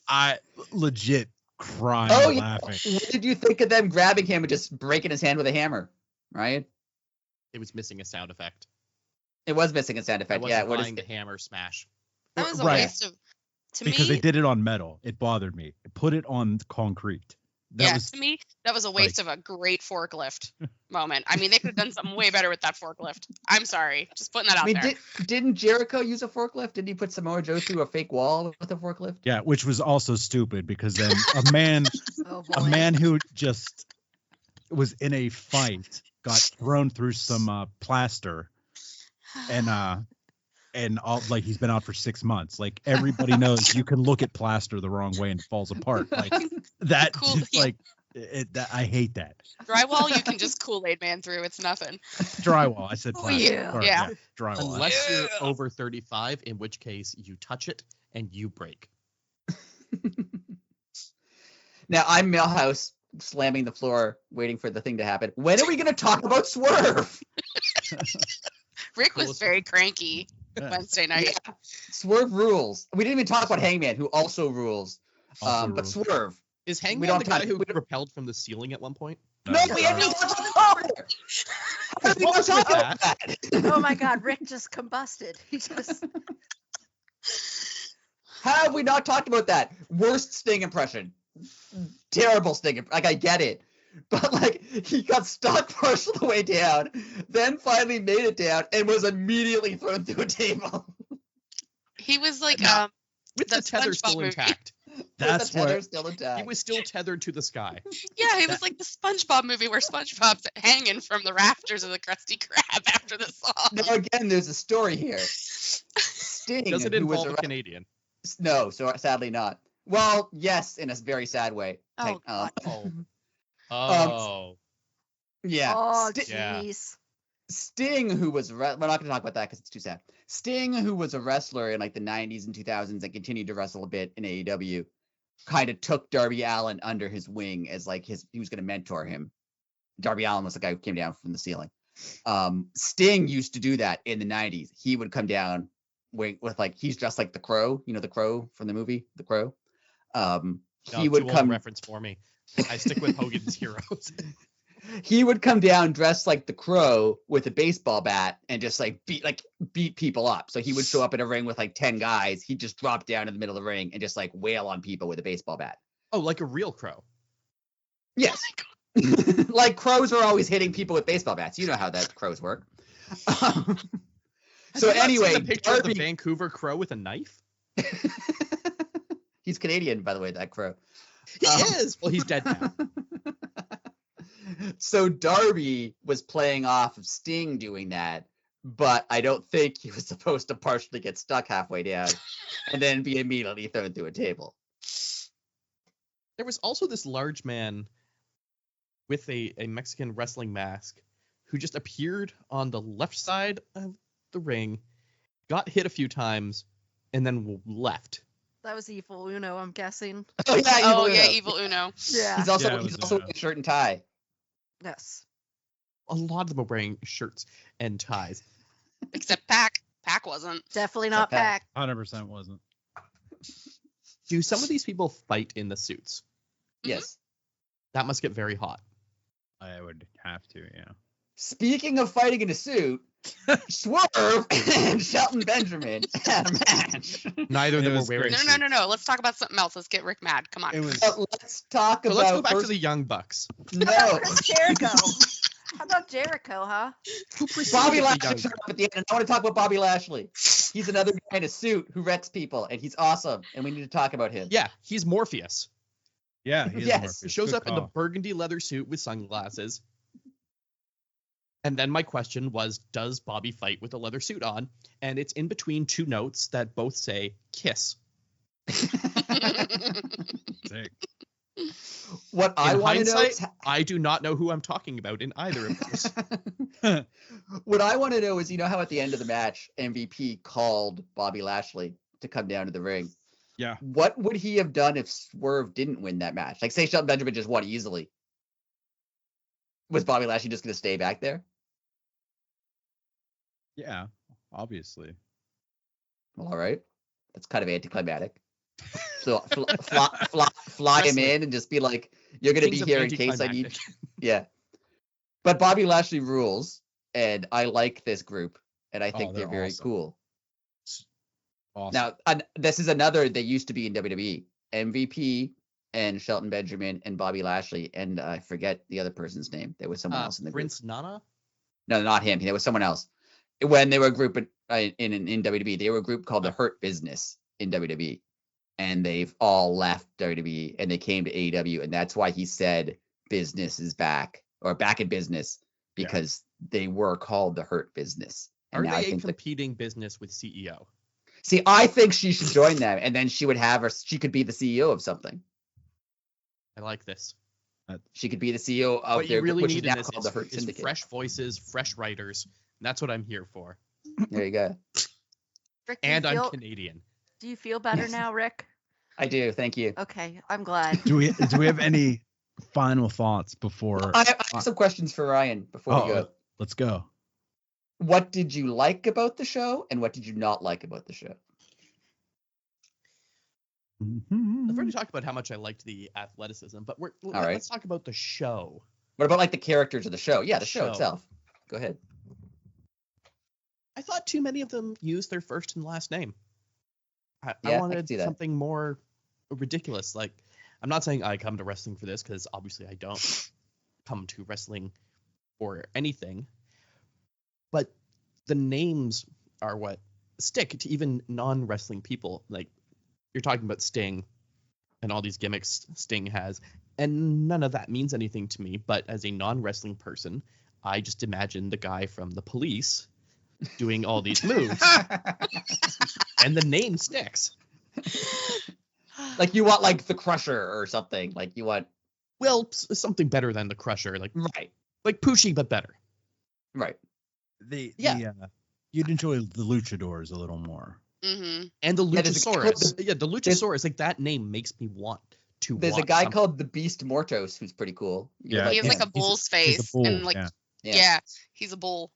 I legit cried laughing. What did you think of them grabbing him and just breaking his hand with a hammer? Right? It was missing a sound effect. It was missing a sound effect. What is the hammer smash? That was a waste of. Because they did it on metal. It bothered me. Put it on concrete. To me, that was a waste of a great forklift moment. I mean, they could have done something way better with that forklift. I'm sorry. Just putting that out there. Didn't Jericho use a forklift? Didn't he put Samoa Joe through a fake wall with a forklift? Yeah, which was also stupid because then a man who just was in a fight got thrown through some plaster and all, like, he's been out for 6 months. Like, everybody knows you can look at plaster the wrong way and it falls apart. Like that. Cool. Like I hate that. Drywall, you can just Kool-Aid man through. It's nothing. Drywall. I said plaster. Yeah. Drywall. Unless you're over 35, in which case you touch it and you break. Now I'm Millhouse slamming the floor, waiting for the thing to happen. When are we going to talk about Swerve? Rick was very cranky Wednesday night. Yeah. Swerve rules. We didn't even talk about Hangman, who also rules. But Swerve. Is Hangman the guy who repelled from the ceiling at one point? No, we haven't talked about that. Oh my God, Rick just combusted. He just. How have we not talked about that? Worst Sting impression. Terrible Sting. Like, I get it. But, like, he got stuck partial the way down, then finally made it down, and was immediately thrown through a table. He was like, with the tether still intact. That's the tether what. still intact. He was still tethered to the sky. Yeah, it was like the SpongeBob movie where SpongeBob's hanging from the rafters of the Krusty Krab after the song. Now again, there's a story here. Sting, Does it who was involve a Canadian? No, so sadly not. Well, yes, in a very sad way. Oh, God. Oh. Yeah. Oh, Yeah. jeez. Sting, who was we're not going to talk about that because it's too sad. Sting, who was a wrestler in like the 90s and 2000s and continued to wrestle a bit in AEW, kind of took Darby Allin under his wing as like he was going to mentor him. Darby Allin was the guy who came down from the ceiling. Sting used to do that in the 90s. He would come down with like he's dressed like the Crow, you know, the Crow from the movie The Crow. He would come reference for me. I stick with Hogan's Heroes. He would come down dressed like the Crow with a baseball bat and just like beat people up. So he would show up in a ring with like 10 guys. He'd just drop down in the middle of the ring and just like wail on people with a baseball bat. Oh, like a real crow. Yes. Like crows are always hitting people with baseball bats. You know how that crows work. So anyway, the picture of the Vancouver crow with a knife. He's Canadian, by the way, that crow. He is. Well, he's dead now. So Darby was playing off of Sting doing that, but I don't think he was supposed to partially get stuck halfway down and then be immediately thrown through a table. There was also this large man with a Mexican wrestling mask who just appeared on the left side of the ring, got hit a few times, and then left. That was Evil Uno, I'm guessing. Oh yeah, Yeah, Evil Uno. Yeah. He's also Uno. wearing a shirt and tie. Yes. A lot of them are wearing shirts and ties. Except Pac. Pac wasn't. Definitely not Okay. Pac. 100% wasn't. Do some of these people fight in the suits? Yes. That must get very hot. I would have to, yeah. Speaking of fighting in a suit, Swerve and Shelton Benjamin had a match. Neither of It them were was wearing great. No. Let's talk about something else. Let's get Rick mad. Come on. It was. But let's talk So about. let's go back to first- the Young Bucks. No, Chris Jericho. How about Jericho, huh? Who preceded Bobby the Lashley Young showed Bucks? up at the end, and I want to talk about Bobby Lashley. He's another guy in a suit who wrecks people, and he's awesome, and we need to talk about him. Yeah, he's Morpheus. Yeah, he is Yes. Morpheus. He shows Good up in the call. burgundy leather suit with sunglasses. And then my question was, does Bobby fight with a leather suit on? And it's in between two notes that both say kiss. Sick. What I In want to know hindsight, is I do not know who I'm talking about in either of those. what I want to know is, you know how at the end of the match, MVP called Bobby Lashley to come down to the ring. Yeah. What would he have done if Swerve didn't win that match? Like, say Shelton Benjamin just won easily. Was Bobby Lashley just going to stay back there? Yeah, obviously. Well, all right. That's kind of anticlimactic. So fly him in and just be like, you're going to be Kings of here in case I need. anticlimactic. Yeah. But Bobby Lashley rules, and I like this group, and I think Oh, they're they're very awesome. cool. Awesome. Now, this is another they used to be in WWE. MVP and Shelton Benjamin and Bobby Lashley, and I forget the other person's name. There was someone else in the group. Prince Nana? No, not him. There was someone else. When they were a group in WWE, they were a group called the Hurt Business in WWE, and they've all left WWE and they came to AEW, and that's why he said business is back, or back in business, because they were called the Hurt Business. And Are now I they a think competing business with E CEO? See, I think she should join them, and then she would have her. She could be the CEO of something. I like this. She could be the CEO of What their, you really which need is in now this called the Hurt is Syndicate. fresh voices, fresh writers. That's what I'm here for. There you go. Rick, do you And I'm feel- Canadian. Do you feel better now, Rick? I do. Thank you. Okay, I'm glad. Do we have any final thoughts before? I have some questions for Ryan before we go. Let's go. What did you like about the show, and what did you not like about the show? I've already talked about how much I liked the athleticism, but right. let's talk about the show. What about like the characters of the show? Yeah, the show Show. itself. Go ahead. I thought too many of them used their first and last name. Yeah, I I can wanted see that. something more ridiculous. Like, I'm not saying I come to wrestling for this, because obviously I don't come to wrestling for anything. But the names are what stick to even non-wrestling people. Like, you're talking about Sting, and all these gimmicks Sting has. And none of that means anything to me, but as a non-wrestling person, I just imagine the guy from The Police doing all these moves, and the name sticks. Like you want like the Crusher or something. Like you want Well, something better than the Crusher, like right, Poochie, but better. right. You'd enjoy the Luchadors a little more. Mm-hmm. And the Yeah, there's a- Luchasaurus. The Luchasaurus, like that name makes me want to There's a watch guy something. called the Beast Mortos who's pretty cool. You Yeah. would He has him. like a bull's face, bull, and like yeah. yeah. He's a bull.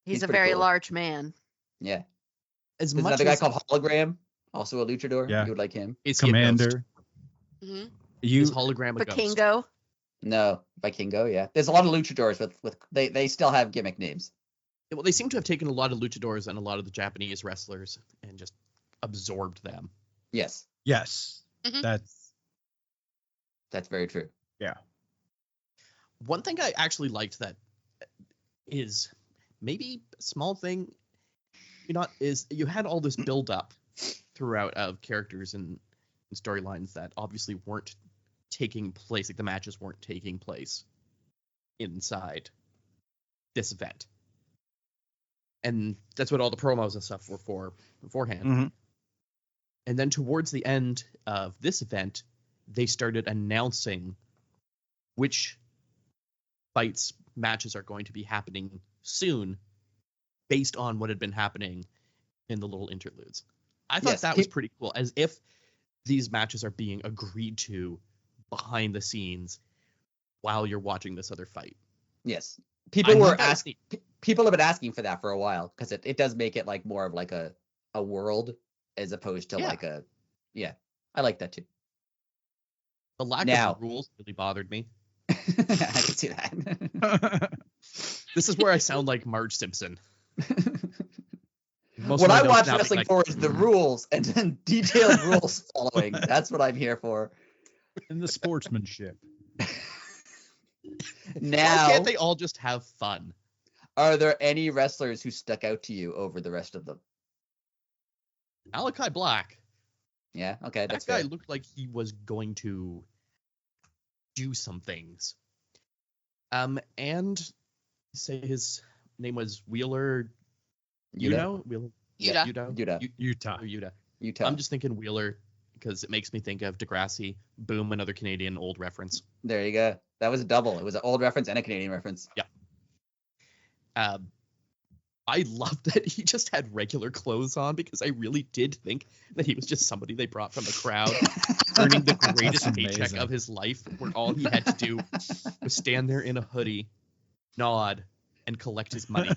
He's He's a pretty very cool. large man. Yeah. As There's much another guy as called Hologram, also a luchador. Yeah. You would like him. is he a ghost? Commander. Hmm. You Is hologram a ghost? Vikingo. No, Vikingo, yeah. There's a lot of luchadors with they still have gimmick names. Well, they seem to have taken a lot of luchadors and a lot of the Japanese wrestlers and just absorbed them. Yes, yes, Mhm. that's very true. One thing I actually liked that is maybe a small thing, is you had all this build up throughout of characters and storylines that obviously weren't taking place, like the matches weren't taking place inside this event. And that's what all the promos and stuff were for beforehand. Mhm. And then towards the end of this event, they started announcing which matches are going to be happening soon based on what had been happening in the little interludes. I thought Yes, that was pretty cool, as if these matches are being agreed to behind the scenes while you're watching this other fight. Yes, I people thought were that was asking. People have been asking for that for a while because it does make it like more of like a world as opposed to Yeah. like a I like that too. The lack Now- of rules really bothered me. I can see that. This is where I sound like Marge Simpson. Most What of my I notes watch now being wrestling like, for is the rules and then detailed rules following. That's what I'm here for. and the sportsmanship. Why Now, can't they all just have fun? are there any wrestlers who stuck out to you over the rest of them? Malachi Black. Yeah, okay, That that's guy fair. looked like he was going to do some things. And say his name was Wheeler. Yuta? Wheeler. Yuta. Yuta. Utah. Yuta. Yuta. I'm just thinking Wheeler because it makes me think of Degrassi. Boom, another Canadian old reference. There you go. That was a double. It was an old reference and a Canadian reference. I love that he just had regular clothes on because I really did think that he was just somebody they brought from the crowd, earning the greatest That's paycheck amazing. of his life, where all he had to do was stand there in a hoodie, nod, and collect his money.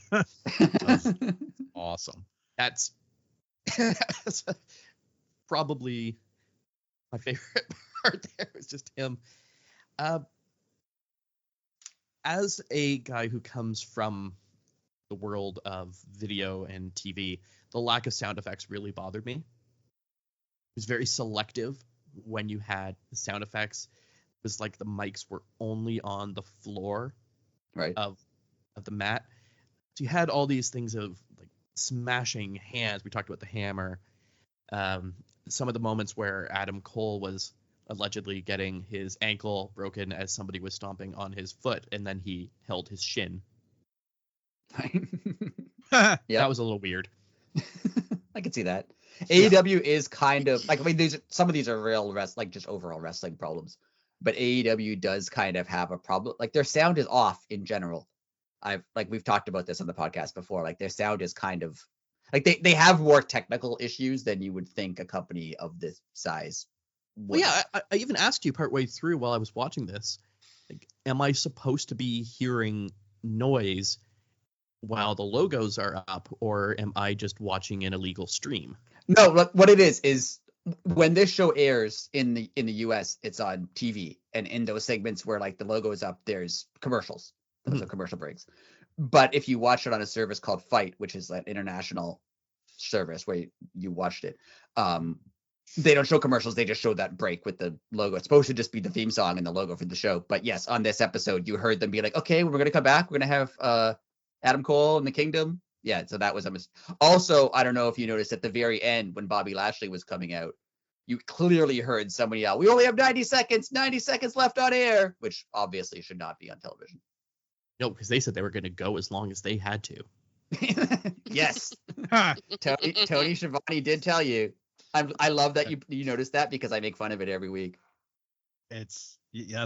Awesome. That's probably my favorite part there was just him. As a guy who comes from the world of video and TV, the lack of sound effects really bothered me. It was very selective when you had the sound effects. It was like the mics were only on the floor Right. of the mat. So you had all these things of like smashing hands. We talked about the hammer. Some of the moments where Adam Cole was allegedly getting his ankle broken as somebody was stomping on his foot, and then he held his shin. Yep. That was a little weird. I can see that. AEW is kind of like, I mean, some of these are real like just overall wrestling problems, but AEW does kind of have a problem. Like their sound is off in general. We've talked about this on the podcast before. Like their sound is kind of like they have more technical issues than you would think a company of this size would. Well, yeah, I even asked you partway through while I was watching this, like, am I supposed to be hearing noise while the logos are up, or am I just watching an illegal stream? No, look, what it is when this show airs in the US, it's on TV, and in those segments where like the logo is up, there's commercials. Those are commercial breaks. But if you watch it on a service called Fight, which is an international service where you watched it, they don't show commercials. They just show that break with the logo. It's supposed to just be the theme song and the logo for the show. But yes, on this episode, you heard them be like, okay, we're going to come back. We're going to have Adam Cole and the Kingdom. Yeah, so that was a mistake. Also, I don't know if you noticed at the very end when Bobby Lashley was coming out, you clearly heard somebody yell, "We only have 90 seconds left on air," which obviously should not be on television. No, because they said they were going to go as long as they had to. Yes, Tony Schiavone did tell you. I love that you noticed that because I make fun of it every week. That's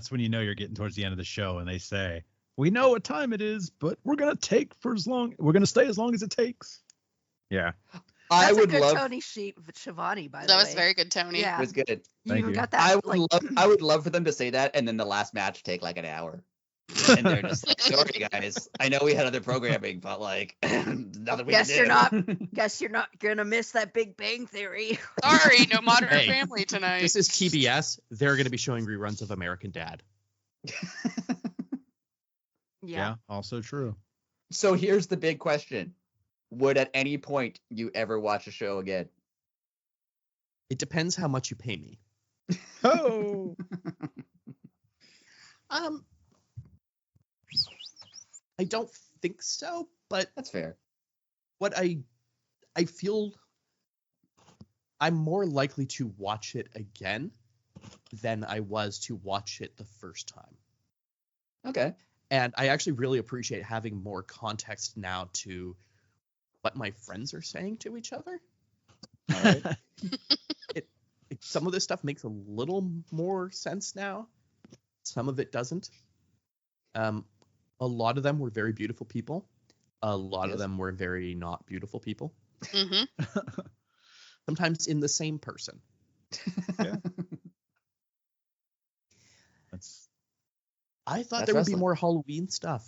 when you know you're getting towards the end of the show, and they say, "We know what time it is, but we're gonna stay as long as it takes." Yeah, That's I would a good love. Tony Schiavone, by the way. That was very good, Tony. Yeah. It was good. You Thank even you. got that. I would love for them to say that, and then the last match take like an hour. And they're just like, "Sorry guys, I know we had other programming, but like nothing we can do." Guess you're not gonna miss that Big Bang Theory. Sorry, no Modern Hey, Family tonight. This is TBS. They're going to be showing reruns of American Dad. Yeah. also true. So here's the big question: would at any point you ever watch a show again? It depends how much you pay me. Oh, I don't think so, but That's fair. what I feel I'm more likely to watch it again than I was to watch it the first time. Okay. And I actually really appreciate having more context now to what my friends are saying to each other. All right. Some of this stuff makes a little more sense now. Some of it doesn't. A lot of them were very beautiful people. A lot of them were very not beautiful people. Mm-hmm. Sometimes in the same person. yeah. I thought That's there would wrestling. be more Halloween stuff.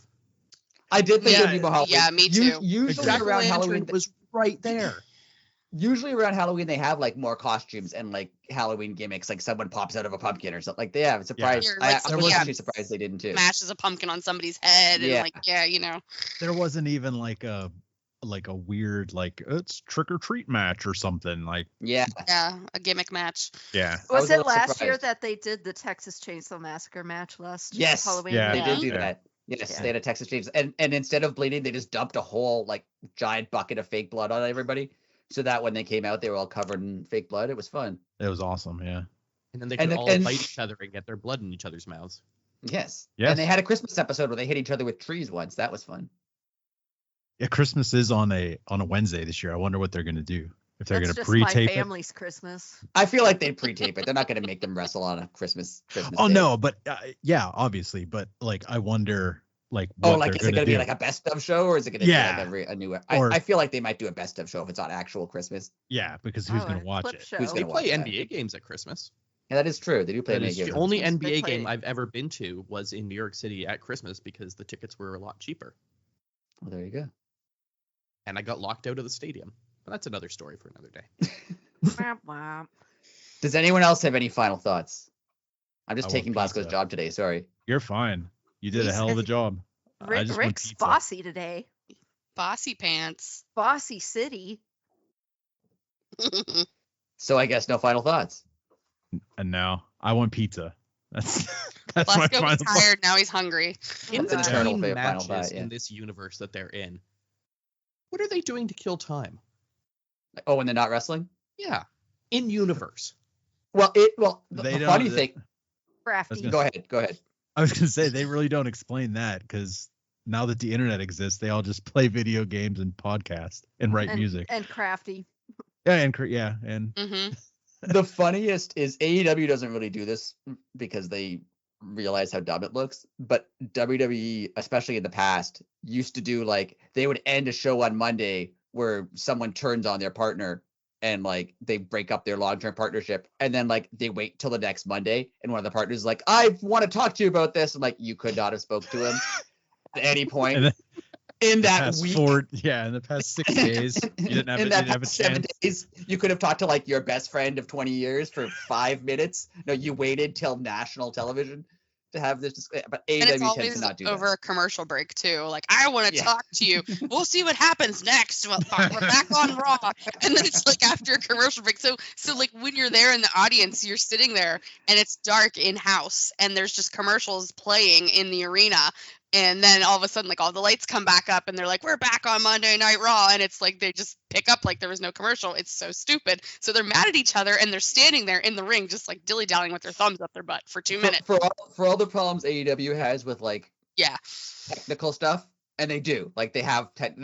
I did think Yeah, there'd be more Halloween. yeah, me too. Usually Jack around O'Lantern Halloween, was right there. usually around Halloween they have like more costumes and like Halloween gimmicks, like someone pops out of a pumpkin or something. Like they have. Surprised. You're like, I was yeah. actually surprised they didn't too. Smashes a pumpkin on somebody's head and Yeah. like, yeah, you know. There wasn't even like a weird it's trick or treat match or something like. Yeah. Yeah, a gimmick match. Yeah. I was Was a it little last year surprised. that they did the Texas Chainsaw Massacre match last Yes. Halloween? Yeah. They Yeah. did do Yeah. that. Yes, Yeah. they had a Texas Chainsaw, and instead of bleeding, they just dumped a whole like giant bucket of fake blood on everybody, so that when they came out, they were all covered in fake blood. It was fun. It was awesome. Yeah. And then they And could the- all and- bite each other and get their blood in each other's mouths. Yes. Yes. And they had a Christmas episode where they hit each other with trees once. That was fun. Yeah. Christmas is on a Wednesday this year. I wonder what they're gonna do. If they're That's gonna just my pre-tape it. family's Christmas. I feel like they'd pre-tape it. They're not going to make them wrestle on a Christmas. Oh day. no, but yeah, obviously. But like, I wonder like Oh, what like they're is it gonna going to do. be like a best of show, or is it going to Yeah. be like a new? Or- I feel like they might do a best of show if it's on actual Christmas. Yeah, because who's Oh, gonna a watch clip it? show. Who's They gonna play watch that? NBA games at Christmas. Yeah, that is true. They do play That NBA is games. the only Yes, they NBA play game it. I've ever been to was in New York City at Christmas because the tickets were a lot cheaper. Well, there you go. And I got locked out of the stadium. But that's another story for another day. Womp womp. Does anyone else have any final thoughts? I'm just I want taking Blasco's pizza. job today. Sorry. You're fine. You did a hell of a job. I just want Rick's pizza. bossy today. Bossy pants. Bossy City. So I guess no final thoughts. And now I want pizza. That's my Blasco was final thought. tired, now he's hungry. In It's an between eternal final matches thought, yeah. in this universe that they're in, what are they doing to kill time? Oh, when they're not wrestling? Yeah. In universe. Well, the They don't- funny they- thing. Crafty. gonna- Go ahead. Go ahead. I was gonna say they really don't explain that because now that the internet exists, they all just play video games and podcast and write music. And crafty. And Mm-hmm. The funniest is AEW doesn't really do this because they realize how dumb it looks. But WWE, especially in the past, used to do like they would end a show on Monday where someone turns on their partner and like they break up their long-term partnership, and then like they wait till the next Monday, and one of the partners is like, "I want to talk to you about this," and like you could not have spoke to him at any point And then in that past week. in the past 6 days, you didn't have, In you that didn't have a past 7 chance. days, you could have talked to like your best friend of 20 years for 5 minutes. No, you waited till national television to have this. But And it's AEW tends always to not do over that. a commercial break too. Like, I want to Yeah. talk to you. We'll see what happens next. We're back on Raw, and then it's like after a commercial break. So like when you're there in the audience, you're sitting there and it's dark in house, and there's just commercials playing in the arena. And then all of a sudden, like, all the lights come back up and they're like, we're back on Monday Night Raw. And it's like they just pick up like there was no commercial. It's so stupid. So they're mad at each other and they're standing there in the ring just like dilly-dallying with their thumbs up their butt for 2 minutes. For all the problems AEW has with like Yeah. technical stuff, and they do. Like they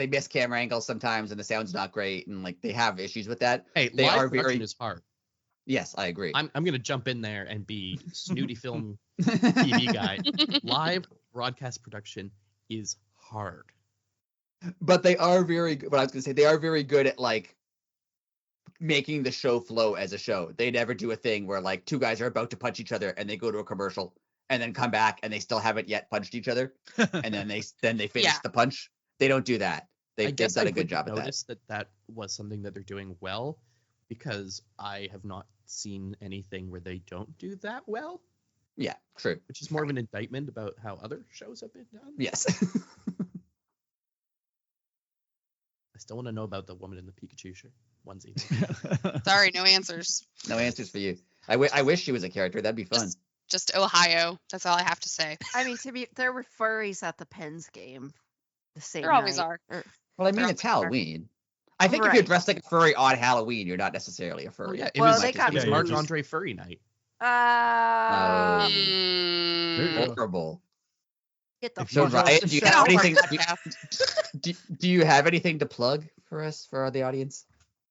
miss camera angles sometimes and the sound's not great and like they have issues with that. Hey, They live are production very is hard. Yes, I agree. I'm going to jump in there and be snooty film TV guy. Live broadcast production is hard. But they are very good. What I was going to say, they are very good at like making the show flow as a show. They never do a thing where like two guys are about to punch each other and they go to a commercial and then come back and they still haven't yet punched each other and then they finish Yeah. the punch. They don't do that. I They've guess done I a good job at that. noticed that was something that they're doing well, because I have not seen anything where they don't do that well, Yeah, true. which is more of an indictment about how other shows have been done. Yes. I still want to know about the woman in the Pikachu shirt onesie. Sorry, no answers. No answers for you. I wish she was a character. That'd be fun. Just Ohio. That's all I have to say. I mean, there were furries at the Pens game the same There always night. are. Well, I mean, They're it's all- Halloween. I think if you're Right. dressed like a furry on Halloween, you're not necessarily a furry. Yeah, It it Well, was, they it got- was Yeah, Marc you're just- Andre Furry Night. Mm, horrible. Get the So fuck off Ryan, the do you show. have anything? podcast. Do you have anything to plug for us, for the audience?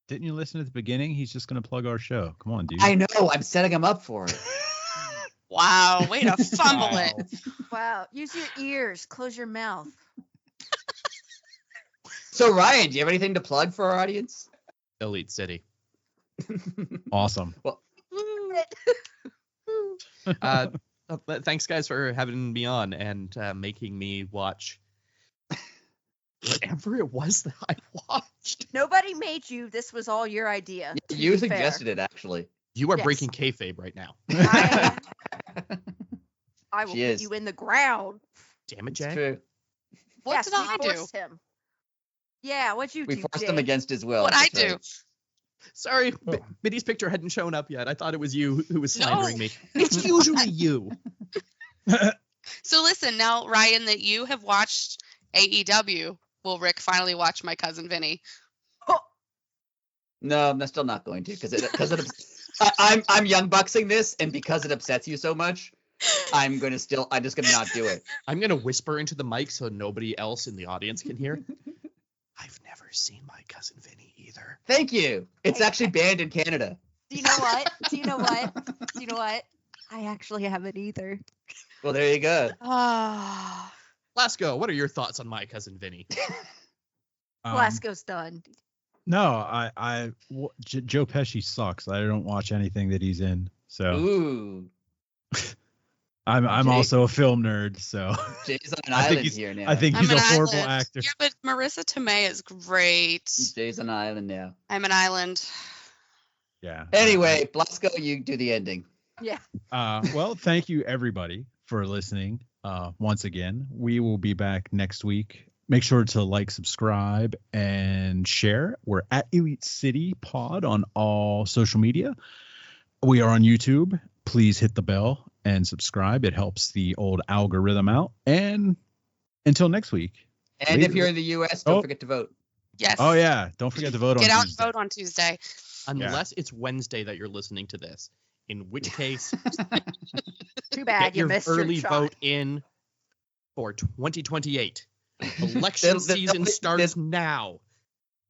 Didn't you listen at the beginning? He's just going to plug our show. Come on, dude. I know. I'm setting him up for it. Wow, way to fumble Wow. it. Wow. Use your ears. Close your mouth. So Ryan, do you have anything to plug for our audience? Elite City. Awesome. Thanks, guys, for having me on and making me watch whatever it was that I watched. Nobody made you. This was all your idea. to You be fair. suggested it, actually. You are Yes. breaking kayfabe right now. I will She put is. you in the ground. Damn it, It's Jay. true. What Yes, did I we do? forced him. Yeah, what'd you We do, forced Jay? him against his will. What'd I that's do? right. Sorry, Oh. Minnie's picture hadn't shown up yet. I thought it was you who was No. slandering me. It's usually you. So listen, now Ryan, that you have watched AEW, will Rick finally watch My Cousin Vinny? No, I'm still not going to because I'm young bucksing this, and because it upsets you so much, I'm just gonna not do it. I'm going to whisper into the mic so nobody else in the audience can hear. I've never seen My Cousin Vinny either. Thank you. It's Hey, actually banned in Canada. Do you know what? Do you know what? Do you know what? I actually haven't either. Well, there you go. Ah, Lasco, what are your thoughts on My Cousin Vinny? Glasgow's done. No, Joe Pesci sucks. I don't watch anything that he's in. So Ooh, I'm Jay- also a film nerd. So Jay's on an I think island he's- here now. I think I'm he's an a horrible island. actor. Yeah, but Marissa Tomei is great. Jay's on an island now. I'm an island. Yeah. Anyway, Blasco, you do the ending. Yeah. Well, thank you everybody for listening. Once again, we will be back next week. Make sure to like, subscribe, and share. We're at Elite City Pod on all social media. We are on YouTube. Please hit the bell and subscribe. It helps the old algorithm out. And until next week. And if Later. you're in the U.S., don't Oh. forget to vote. Yes. Oh yeah, don't forget to vote on Get out Tuesday. and vote on Tuesday. Unless it's Wednesday that you're listening to this, in which case, Too bad get you your missed early your shot. vote in for 2028. Election They'll- season they'll- starts now.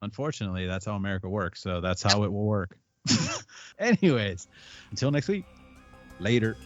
Unfortunately, that's how America works. So that's how it will work. Anyways, until next week. Later.